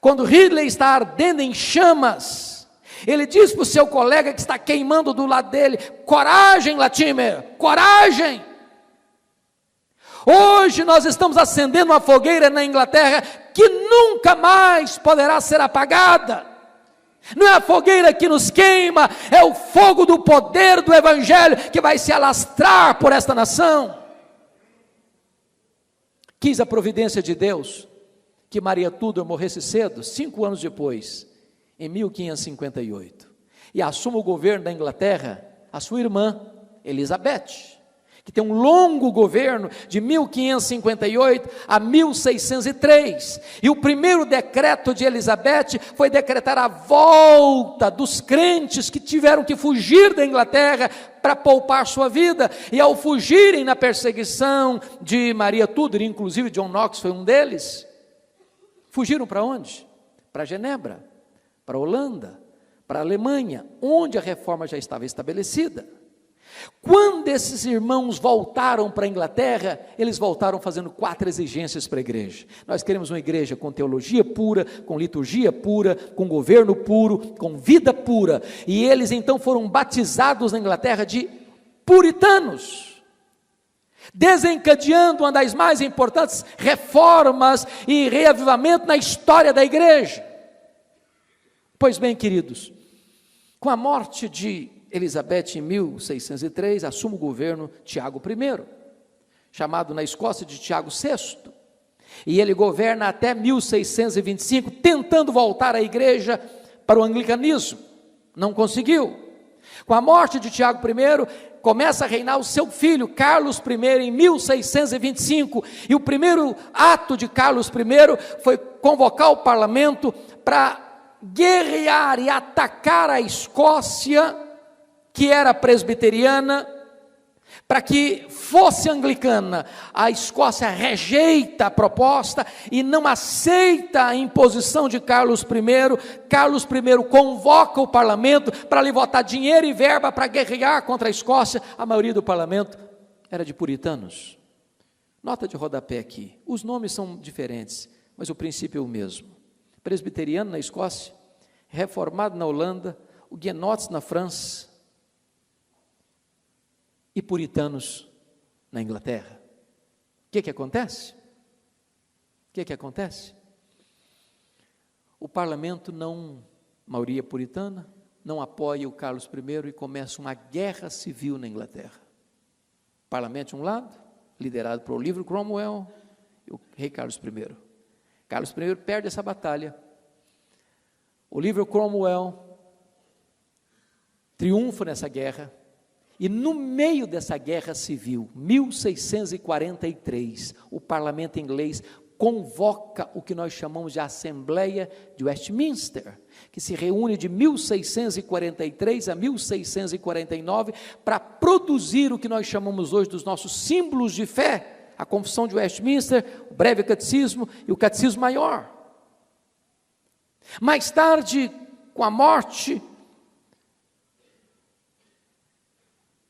Quando Ridley está ardendo em chamas, ele diz para o seu colega que está queimando do lado dele: coragem, Latimer, coragem! Hoje nós estamos acendendo uma fogueira na Inglaterra que nunca mais poderá ser apagada. Não é a fogueira que nos queima, é o fogo do poder do Evangelho que vai se alastrar por esta nação. Quis a providência de Deus que Maria Tudor morresse cedo, 5 anos depois, em 1558. E assume o governo da Inglaterra a sua irmã, Elizabeth, que tem um longo governo de 1558 a 1603, e o primeiro decreto de Elizabeth foi decretar a volta dos crentes que tiveram que fugir da Inglaterra para poupar sua vida, e ao fugirem na perseguição de Maria Tudor, inclusive John Knox foi um deles, fugiram para onde? Para Genebra, para a Holanda, para a Alemanha, onde a reforma já estava estabelecida. Quando esses irmãos voltaram para a Inglaterra, eles voltaram fazendo 4 exigências para a igreja. Nós queremos uma igreja com teologia pura, com liturgia pura, com governo puro, com vida pura. E eles então foram batizados na Inglaterra de puritanos, desencadeando uma das mais importantes reformas e reavivamento na história da igreja. Pois bem, queridos, com a morte de Elizabeth em 1603, assume o governo Tiago I, chamado na Escócia de Tiago VI, e ele governa até 1625, tentando voltar a igreja para o anglicanismo, não conseguiu. Com a morte de Tiago I, começa a reinar o seu filho, Carlos I, em 1625, e o primeiro ato de Carlos I foi convocar o parlamento para guerrear e atacar a Escócia, que era presbiteriana, para que fosse anglicana. A Escócia rejeita a proposta e não aceita a imposição de Carlos I. Carlos I convoca o parlamento para lhe votar dinheiro e verba para guerrear contra a Escócia. A maioria do parlamento era de puritanos. Nota de rodapé aqui, os nomes são diferentes, mas o princípio é o mesmo. Presbiteriano na Escócia, reformado na Holanda, huguenotes na França, e puritanos na Inglaterra. O que acontece? O que acontece? O parlamento não, maioria puritana, não apoia o Carlos I e começa uma guerra civil na Inglaterra. O parlamento de um lado, liderado por Oliver Cromwell e o rei Carlos I. Carlos I perde essa batalha. Oliver Cromwell triunfa nessa guerra, E no meio dessa guerra civil, 1643, o parlamento inglês convoca o que nós chamamos de Assembleia de Westminster, que se reúne de 1643 a 1649 para produzir o que nós chamamos hoje dos nossos símbolos de fé, a Confissão de Westminster, o Breve Catecismo e o Catecismo Maior. Mais tarde, com a morte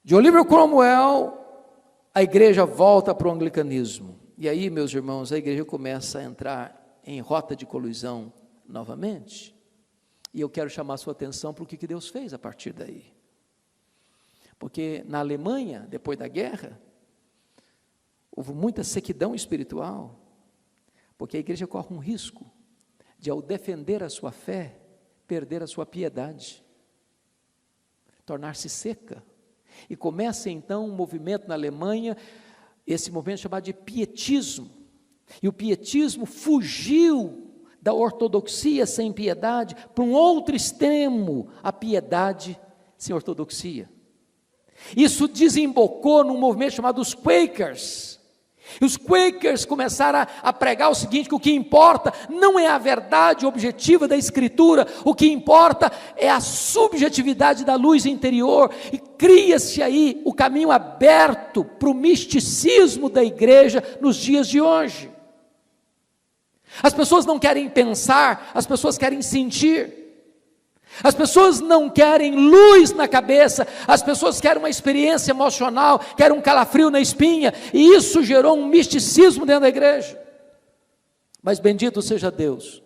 de Oliver Cromwell, a igreja volta para o anglicanismo. E aí, meus irmãos, a igreja começa a entrar em rota de colisão novamente. E eu quero chamar a sua atenção para o que Deus fez a partir daí. Porque na Alemanha, depois da guerra, houve muita sequidão espiritual, porque a igreja corre um risco de, ao defender a sua fé, perder a sua piedade, tornar-se seca. E começa então um movimento na Alemanha, esse movimento chamado de pietismo. E o pietismo fugiu da ortodoxia sem piedade para um outro extremo, a piedade sem ortodoxia. Isso desembocou num movimento chamado os Quakers. E os Quakers começaram a pregar o seguinte, que o que importa não é a verdade objetiva da Escritura, o que importa é a subjetividade da luz interior, e cria-se aí o caminho aberto para o misticismo da igreja nos dias de hoje. As pessoas não querem pensar, as pessoas querem sentir. As pessoas não querem luz na cabeça, as pessoas querem uma experiência emocional, querem um calafrio na espinha, e isso gerou um misticismo dentro da igreja. Mas bendito seja Deus,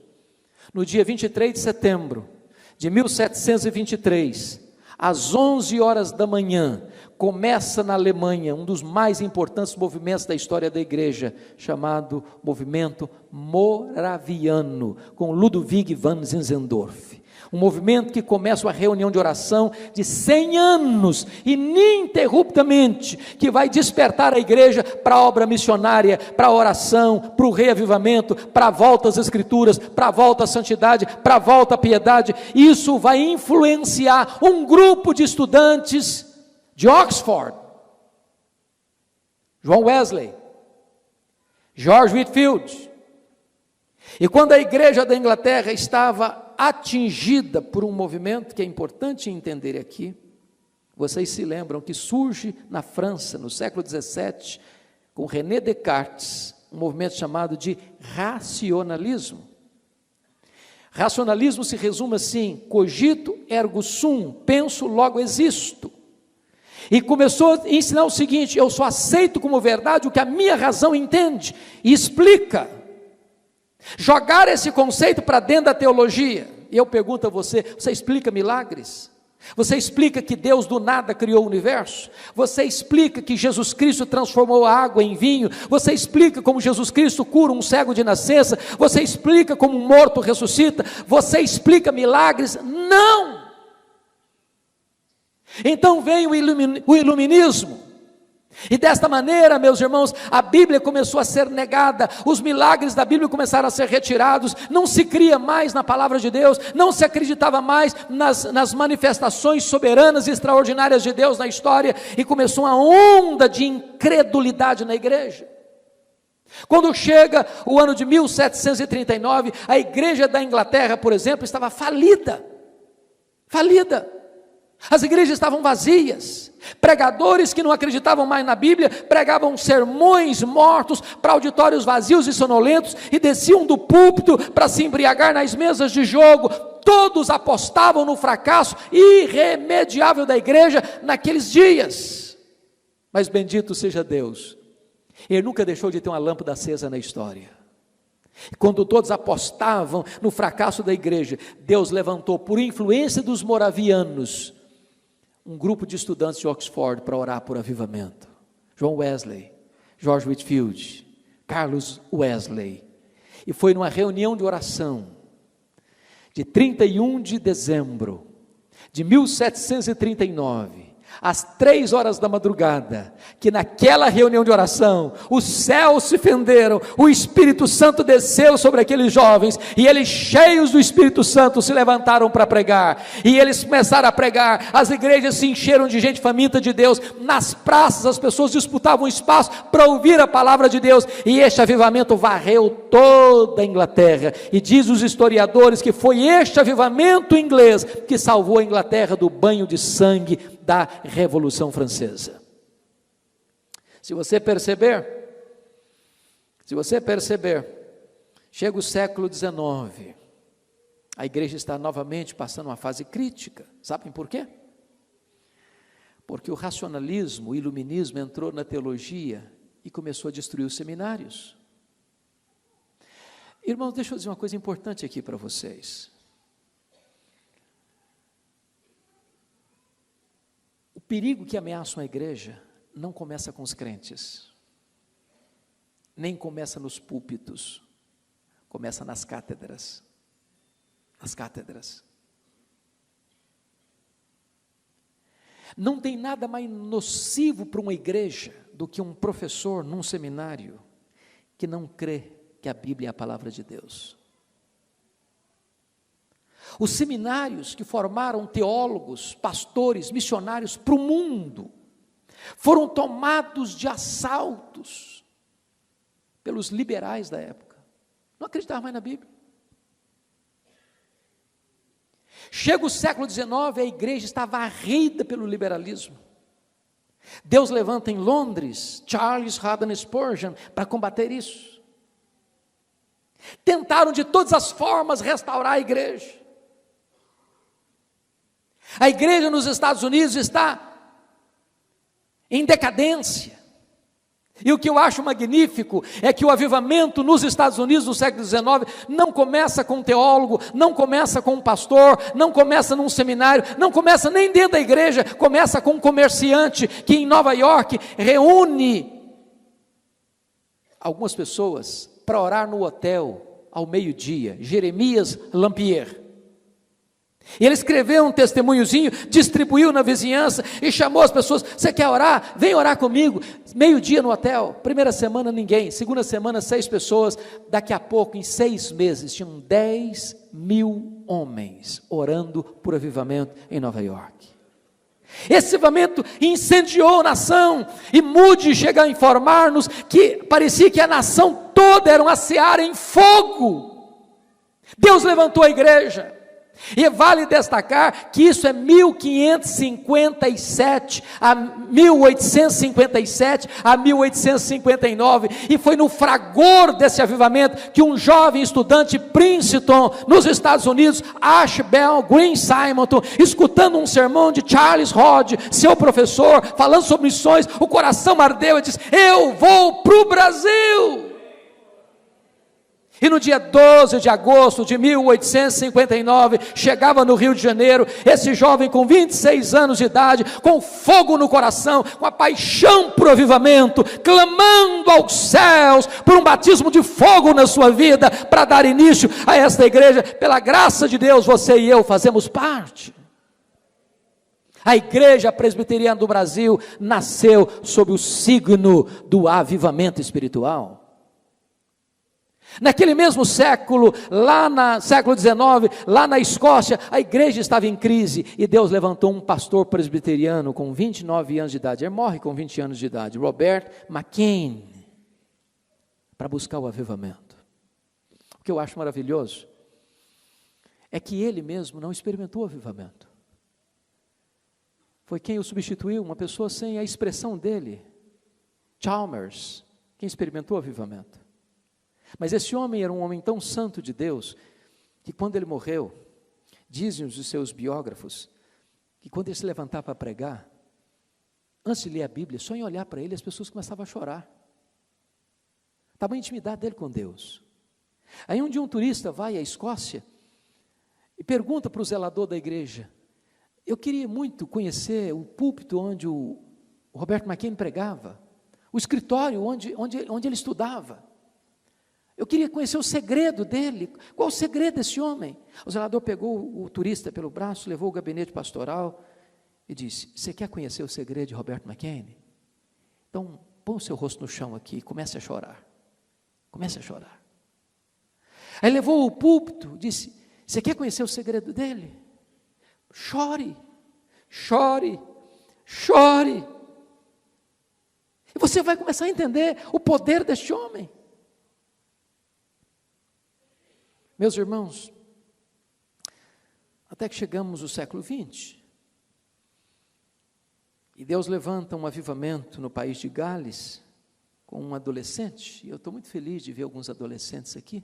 no dia 23 de setembro de 1723, às 11 horas da manhã, começa na Alemanha um dos mais importantes movimentos da história da igreja, chamado movimento moraviano, com Ludwig van Zinzendorf. Um movimento que começa uma reunião de oração de 100 anos, ininterruptamente, que vai despertar a igreja para a obra missionária, para a oração, para o reavivamento, para a volta às Escrituras, para a volta à santidade, para a volta à piedade. Isso vai influenciar um grupo de estudantes de Oxford, John Wesley, George Whitefield. E quando a igreja da Inglaterra estava atingida por um movimento que é importante entender aqui, vocês se lembram que surge na França, no século XVII, com René Descartes, um movimento chamado de racionalismo. Racionalismo se resume assim: cogito ergo sum, penso logo existo. E começou a ensinar o seguinte: eu só aceito como verdade o que a minha razão entende e explica. Jogar esse conceito para dentro da teologia. E eu pergunto a você: você explica milagres? Você explica que Deus do nada criou o universo? Você explica que Jesus Cristo transformou a água em vinho? Você explica como Jesus Cristo cura um cego de nascença? Você explica como um morto ressuscita? Você explica milagres? Não! Então vem o iluminismo. E desta maneira, meus irmãos, a Bíblia começou a ser negada, os milagres da Bíblia começaram a ser retirados, não se cria mais na palavra de Deus, não se acreditava mais nas manifestações soberanas e extraordinárias de Deus na história, e começou uma onda de incredulidade na igreja. Quando chega o ano de 1739, a igreja da Inglaterra, por exemplo, estava falida. As igrejas estavam vazias, pregadores que não acreditavam mais na Bíblia, pregavam sermões mortos para auditórios vazios e sonolentos, e desciam do púlpito para se embriagar nas mesas de jogo. Todos apostavam no fracasso irremediável da igreja naqueles dias. Mas bendito seja Deus, Ele nunca deixou de ter uma lâmpada acesa na história. Quando todos apostavam no fracasso da igreja, Deus levantou, por influência dos moravianos, um grupo de estudantes de Oxford para orar por avivamento. John Wesley, George Whitefield, Carlos Wesley. E foi numa reunião de oração de 31 de dezembro de 1739, às 3 horas da madrugada, que naquela reunião de oração, os céus se fenderam, o Espírito Santo desceu sobre aqueles jovens, e eles, cheios do Espírito Santo, se levantaram para pregar, e eles começaram a pregar. As igrejas se encheram de gente faminta de Deus, nas praças as pessoas disputavam espaço para ouvir a palavra de Deus, e este avivamento varreu toda a Inglaterra, e diz os historiadores que foi este avivamento inglês que salvou a Inglaterra do banho de sangue da Revolução Francesa. Se você perceber, chega o século XIX, a igreja está novamente passando uma fase crítica. Sabem por quê? Porque o racionalismo, o iluminismo entrou na teologia e começou a destruir os seminários. Irmãos, deixa eu dizer uma coisa importante aqui para vocês. O perigo que ameaça uma igreja não começa com os crentes, nem começa nos púlpitos, começa nas cátedras. Nas cátedras. Não tem nada mais nocivo para uma igreja do que um professor num seminário que não crê que a Bíblia é a palavra de Deus. Os seminários que formaram teólogos, pastores, missionários para o mundo, foram tomados de assaltos pelos liberais da época. Não acreditavam mais na Bíblia. Chega o século XIX, a igreja está varrida pelo liberalismo. Deus levanta em Londres Charles Haddon Spurgeon para combater isso. Tentaram de todas as formas restaurar a igreja. A igreja nos Estados Unidos está em decadência. E o que eu acho magnífico é que o avivamento nos Estados Unidos no século XIX não começa com um teólogo, não começa com um pastor, não começa num seminário, não começa nem dentro da igreja, começa com um comerciante que em Nova York reúne algumas pessoas para orar no hotel ao meio-dia. Jeremias Lampier. E ele escreveu um testemunhozinho, distribuiu na vizinhança e chamou as pessoas: você quer orar? Vem orar comigo. Meio-dia no hotel. Primeira semana ninguém, segunda semana 6 pessoas. Daqui a pouco, em 6 meses, tinham 10.000 homens orando por avivamento em Nova York. Esse avivamento incendiou a nação, e Moody chega a informar-nos que parecia que a nação toda era uma seara em fogo. Deus levantou a igreja. E vale destacar que isso é 1557 a 1857 a 1859, e foi no fragor desse avivamento que um jovem estudante Princeton, nos Estados Unidos, Ashbel Green Simonton, escutando um sermão de Charles Hodge, seu professor, falando sobre missões, o coração ardeu e disse: eu vou para o Brasil. E no dia 12 de agosto de 1859, chegava no Rio de Janeiro, esse jovem com 26 anos de idade, com fogo no coração, com a paixão por avivamento, clamando aos céus por um batismo de fogo na sua vida, para dar início a esta igreja. Pela graça de Deus, você e eu fazemos parte. A igreja presbiteriana do Brasil nasceu sob o signo do avivamento espiritual. Naquele mesmo século, século XIX, lá na Escócia, a igreja estava em crise, e Deus levantou um pastor presbiteriano com 29 anos de idade, ele morre com 20 anos de idade, Robert McKean, para buscar o avivamento. O que eu acho maravilhoso é que ele mesmo não experimentou o avivamento. Foi quem o substituiu, uma pessoa sem a expressão dele, Chalmers, quem experimentou o avivamento. Mas esse homem era um homem tão santo de Deus, que quando ele morreu, dizem os seus biógrafos, que quando ele se levantava para pregar, antes de ler a Bíblia, só em olhar para ele, as pessoas começavam a chorar. Estava a intimidade dele com Deus. Aí um dia um turista vai à Escócia, e pergunta para o zelador da igreja: eu queria muito conhecer o púlpito onde o Robert McKean pregava, o escritório onde ele estudava. Eu queria conhecer o segredo dele. Qual o segredo desse homem? O zelador pegou o turista pelo braço, levou ao gabinete pastoral e disse: você quer conhecer o segredo de Roberto McKinney? Então, põe o seu rosto no chão aqui e comece a chorar. Comece a chorar. Aí levou o púlpito, disse: você quer conhecer o segredo dele? Chore, chore, chore. E você vai começar a entender o poder deste homem. Meus irmãos, até que chegamos no século XX, e Deus levanta um avivamento no país de Gales, com um adolescente, e eu estou muito feliz de ver alguns adolescentes aqui.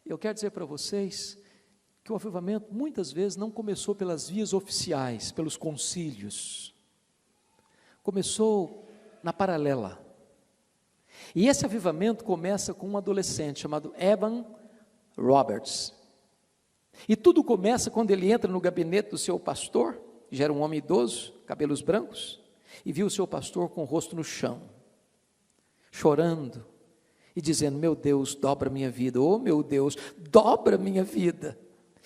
Eu quero dizer para vocês que o avivamento muitas vezes não começou pelas vias oficiais, pelos concílios, começou na paralela. E esse avivamento começa com um adolescente chamado Evan Roberts. E tudo começa quando ele entra no gabinete do seu pastor, que já era um homem idoso, cabelos brancos, e viu o seu pastor com o rosto no chão, chorando e dizendo: meu Deus, dobra minha vida, oh meu Deus, dobra minha vida.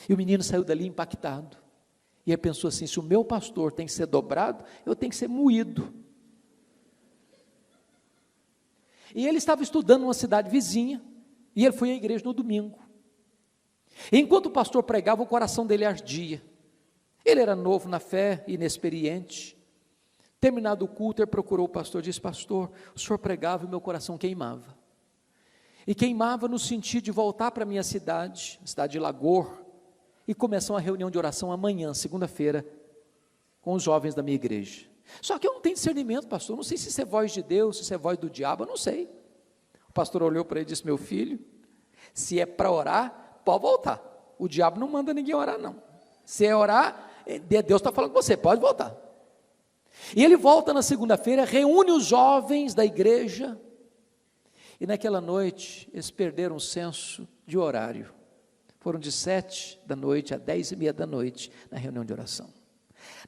E o menino saiu dali impactado, e ele pensou assim: se o meu pastor tem que ser dobrado, eu tenho que ser moído. E ele estava estudando numa cidade vizinha, e ele foi à igreja no domingo. E enquanto o pastor pregava, o coração dele ardia. Ele era novo na fé, inexperiente. Terminado o culto, ele procurou o pastor e disse: pastor, o senhor pregava e meu coração queimava. E queimava no sentido de voltar para a minha cidade, a cidade de Lagor, e começar uma reunião de oração amanhã, segunda-feira, com os jovens da minha igreja. Só que eu não tenho discernimento, pastor, não sei se isso é voz de Deus, se isso é voz do diabo, eu não sei. O pastor olhou para ele e disse: meu filho, se é para orar, pode voltar. O diabo não manda ninguém orar, não. Se é orar, Deus está falando com você, pode voltar. E ele volta na segunda-feira, reúne os jovens da igreja, e naquela noite, eles perderam o senso de horário. Foram de 7 da noite a 10:30 da noite, na reunião de oração.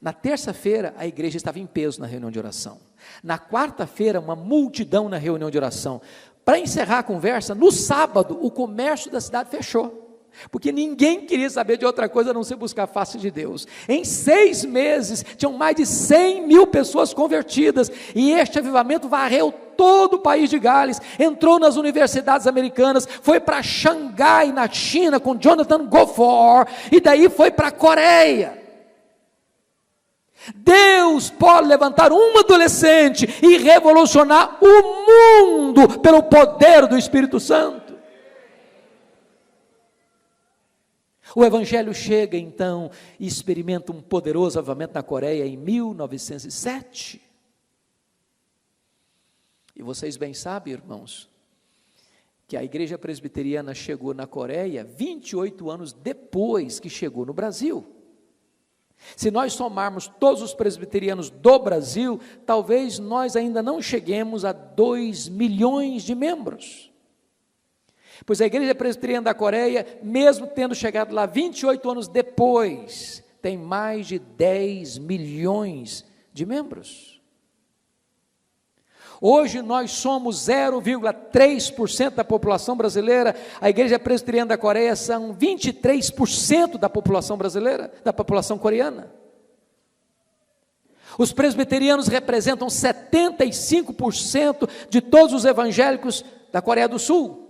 Na terça-feira, a igreja estava em peso na reunião de oração. Na quarta-feira, uma multidão na reunião de oração. Para encerrar a conversa, no sábado, o comércio da cidade fechou, porque ninguém queria saber de outra coisa a não ser buscar a face de Deus. Em 6 meses, tinham mais de 100.000 pessoas convertidas, e este avivamento varreu todo o país de Gales, entrou nas universidades americanas, foi para Xangai, na China, com Jonathan Goforth, e daí foi para a Coreia. Deus pode levantar um adolescente e revolucionar o mundo pelo poder do Espírito Santo. O evangelho chega então e experimenta um poderoso avivamento na Coreia em 1907. E vocês bem sabem, irmãos, que a igreja presbiteriana chegou na Coreia 28 anos depois que chegou no Brasil. Se nós somarmos todos os presbiterianos do Brasil, talvez nós ainda não cheguemos a 2 milhões de membros. Pois a igreja presbiteriana da Coreia, mesmo tendo chegado lá 28 anos depois, tem mais de 10 milhões de membros. Hoje nós somos 0,3% da população brasileira, a igreja presbiteriana da Coreia são 23% da população brasileira, da população coreana. Os presbiterianos representam 75% de todos os evangélicos da Coreia do Sul.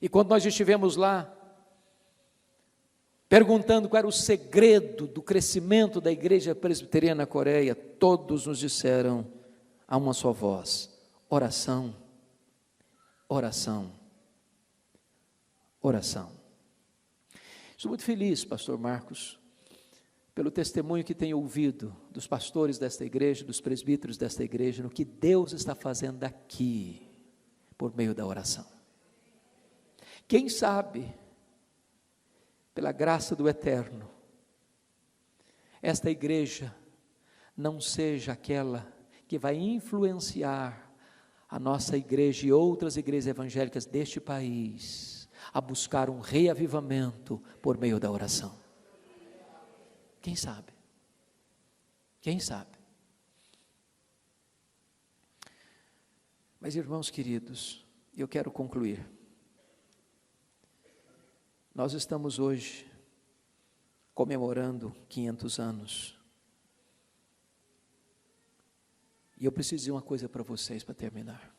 E quando nós estivemos lá, perguntando qual era o segredo do crescimento da igreja presbiteriana na Coreia, todos nos disseram a uma só voz: oração, oração, oração. Estou muito feliz, pastor Marcos, pelo testemunho que tenho ouvido dos pastores desta igreja, dos presbíteros desta igreja, no que Deus está fazendo aqui, por meio da oração. Quem sabe, pela graça do Eterno, esta igreja não seja aquela que vai influenciar a nossa igreja e outras igrejas evangélicas deste país a buscar um reavivamento por meio da oração. Quem sabe? Quem sabe? Mas, irmãos queridos, eu quero concluir. Nós estamos hoje comemorando 500 anos. E eu preciso dizer uma coisa para vocês para terminar.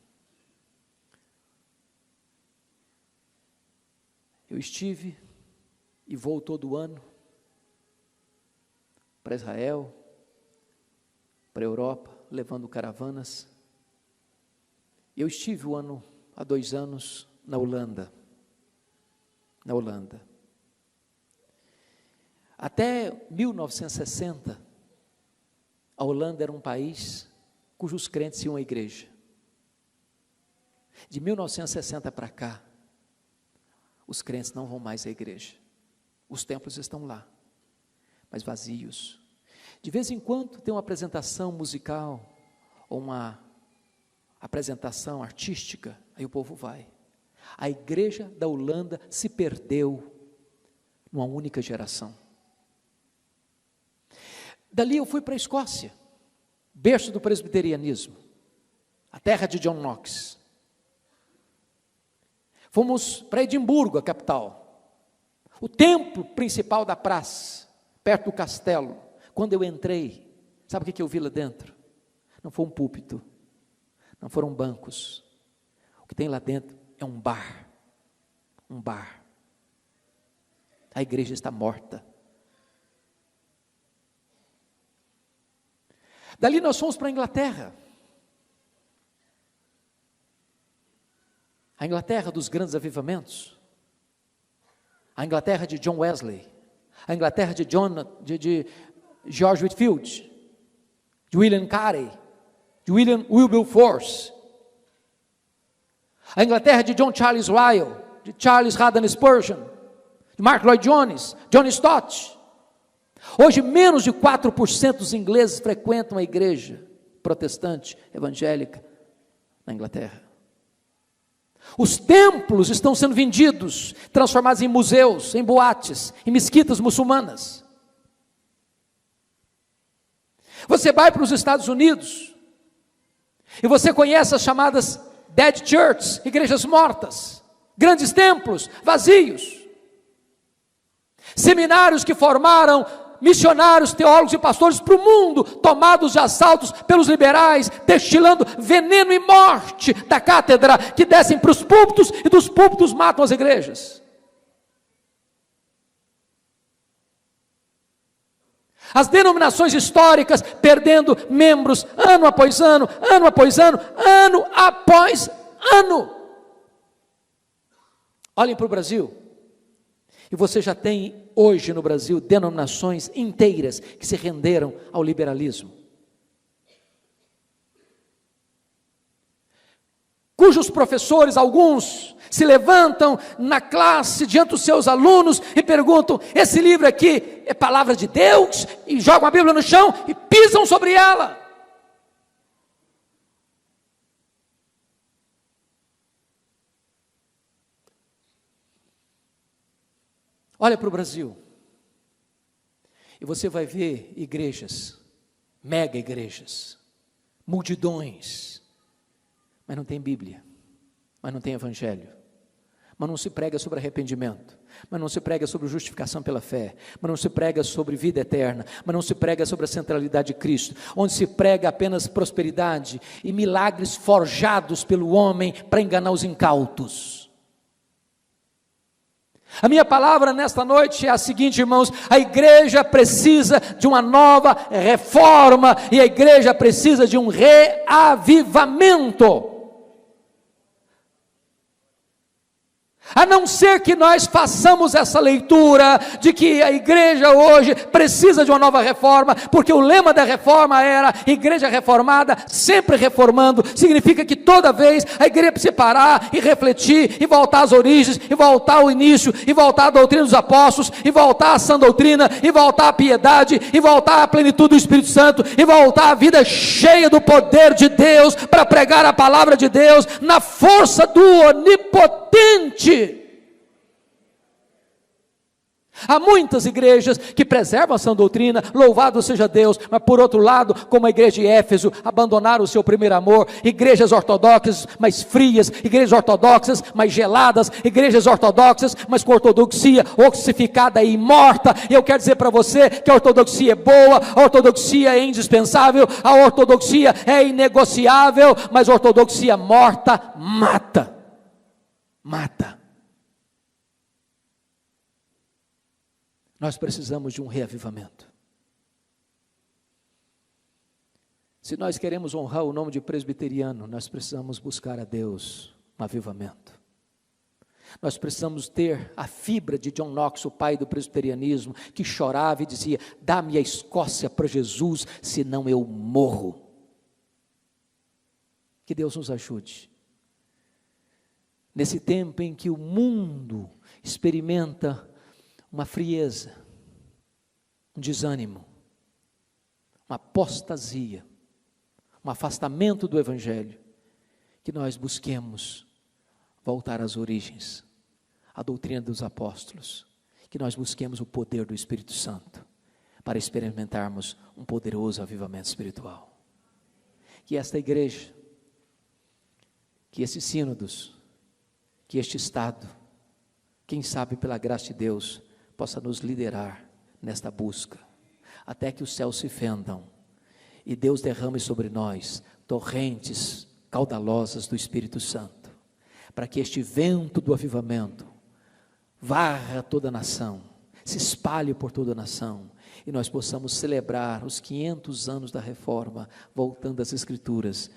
Eu estive e vou todo ano para Israel, para a Europa, levando caravanas. Eu estive há 2 anos na Holanda. Até 1960, a Holanda era um país cujos crentes iam à igreja. De 1960 para cá, os crentes não vão mais à igreja. Os templos estão lá, mas vazios. De vez em quando tem uma apresentação musical, ou uma apresentação artística, aí o povo vai. A igreja da Holanda se perdeu numa única geração. Dali eu fui para a Escócia, berço do presbiterianismo, a terra de John Knox. Fomos para Edimburgo, a capital, o templo principal da praça, perto do castelo. Quando eu entrei, sabe o que eu vi lá dentro? Não foi um púlpito, não foram bancos. O que tem lá dentro é um bar. A igreja está morta. Dali nós fomos para a Inglaterra. A Inglaterra dos grandes avivamentos. A Inglaterra de John Wesley. A Inglaterra de George Whitefield. De William Carey. De William Wilberforce. A Inglaterra de John Charles Lyell. De Charles Haddon Spurgeon. De Mark Lloyd Jones. John Stott. Hoje menos de 4% dos ingleses frequentam a igreja protestante, evangélica, na Inglaterra. Os templos estão sendo vendidos, transformados em museus, em boates, em mesquitas muçulmanas. Você vai para os Estados Unidos, e você conhece as chamadas dead churches, igrejas mortas, grandes templos, vazios. Seminários que formaram missionários, teólogos e pastores para o mundo, tomados de assaltos pelos liberais, destilando veneno e morte da cátedra, que descem para os púlpitos e dos púlpitos matam as igrejas. As denominações históricas perdendo membros ano após ano, ano após ano, ano após ano. Olhem para o Brasil. E você já tem hoje no Brasil denominações inteiras que se renderam ao liberalismo, cujos professores, alguns, se levantam na classe diante dos seus alunos e perguntam: esse livro aqui é palavra de Deus? E jogam a Bíblia no chão e pisam sobre ela. Olha para o Brasil, e você vai ver igrejas, mega igrejas, multidões, mas não tem Bíblia, mas não tem Evangelho, mas não se prega sobre arrependimento, mas não se prega sobre justificação pela fé, mas não se prega sobre vida eterna, mas não se prega sobre a centralidade de Cristo, onde se prega apenas prosperidade e milagres forjados pelo homem para enganar os incautos. A minha palavra nesta noite é a seguinte, irmãos: a igreja precisa de uma nova reforma, e a igreja precisa de um reavivamento. A não ser que nós façamos essa leitura de que a igreja hoje precisa de uma nova reforma, porque o lema da reforma era igreja reformada, sempre reformando. Significa que toda vez a igreja precisa parar e refletir, e voltar às origens, e voltar ao início, e voltar à doutrina dos apóstolos, e voltar à sã doutrina, e voltar à piedade, e voltar à plenitude do Espírito Santo, e voltar à vida cheia do poder de Deus, para pregar a palavra de Deus, na força do onipotente. Há muitas igrejas que preservam a sã doutrina, louvado seja Deus, mas por outro lado, como a igreja de Éfeso, abandonaram o seu primeiro amor. Igrejas ortodoxas, mais frias, igrejas ortodoxas, mais geladas, igrejas ortodoxas, mas com ortodoxia ossificada e morta. E eu quero dizer para você que a ortodoxia é boa, a ortodoxia é indispensável, a ortodoxia é inegociável, mas a ortodoxia morta mata. Mata. Nós precisamos de um reavivamento. Se nós queremos honrar o nome de presbiteriano, nós precisamos buscar a Deus um avivamento. Nós precisamos ter a fibra de John Knox, o pai do presbiterianismo, que chorava e dizia: dá-me a Escócia para Jesus, senão eu morro. Que Deus nos ajude. Nesse tempo em que o mundo experimenta uma frieza, um desânimo, uma apostasia, um afastamento do Evangelho, que nós busquemos voltar às origens, à doutrina dos apóstolos, que nós busquemos o poder do Espírito Santo, para experimentarmos um poderoso avivamento espiritual. Que esta igreja, que esses sínodos, que este Estado, quem sabe pela graça de Deus, possa nos liderar nesta busca, até que os céus se fendam, e Deus derrame sobre nós torrentes caudalosas do Espírito Santo, para que este vento do avivamento varra toda a nação, se espalhe por toda a nação, e nós possamos celebrar os 500 anos da Reforma, voltando às Escrituras,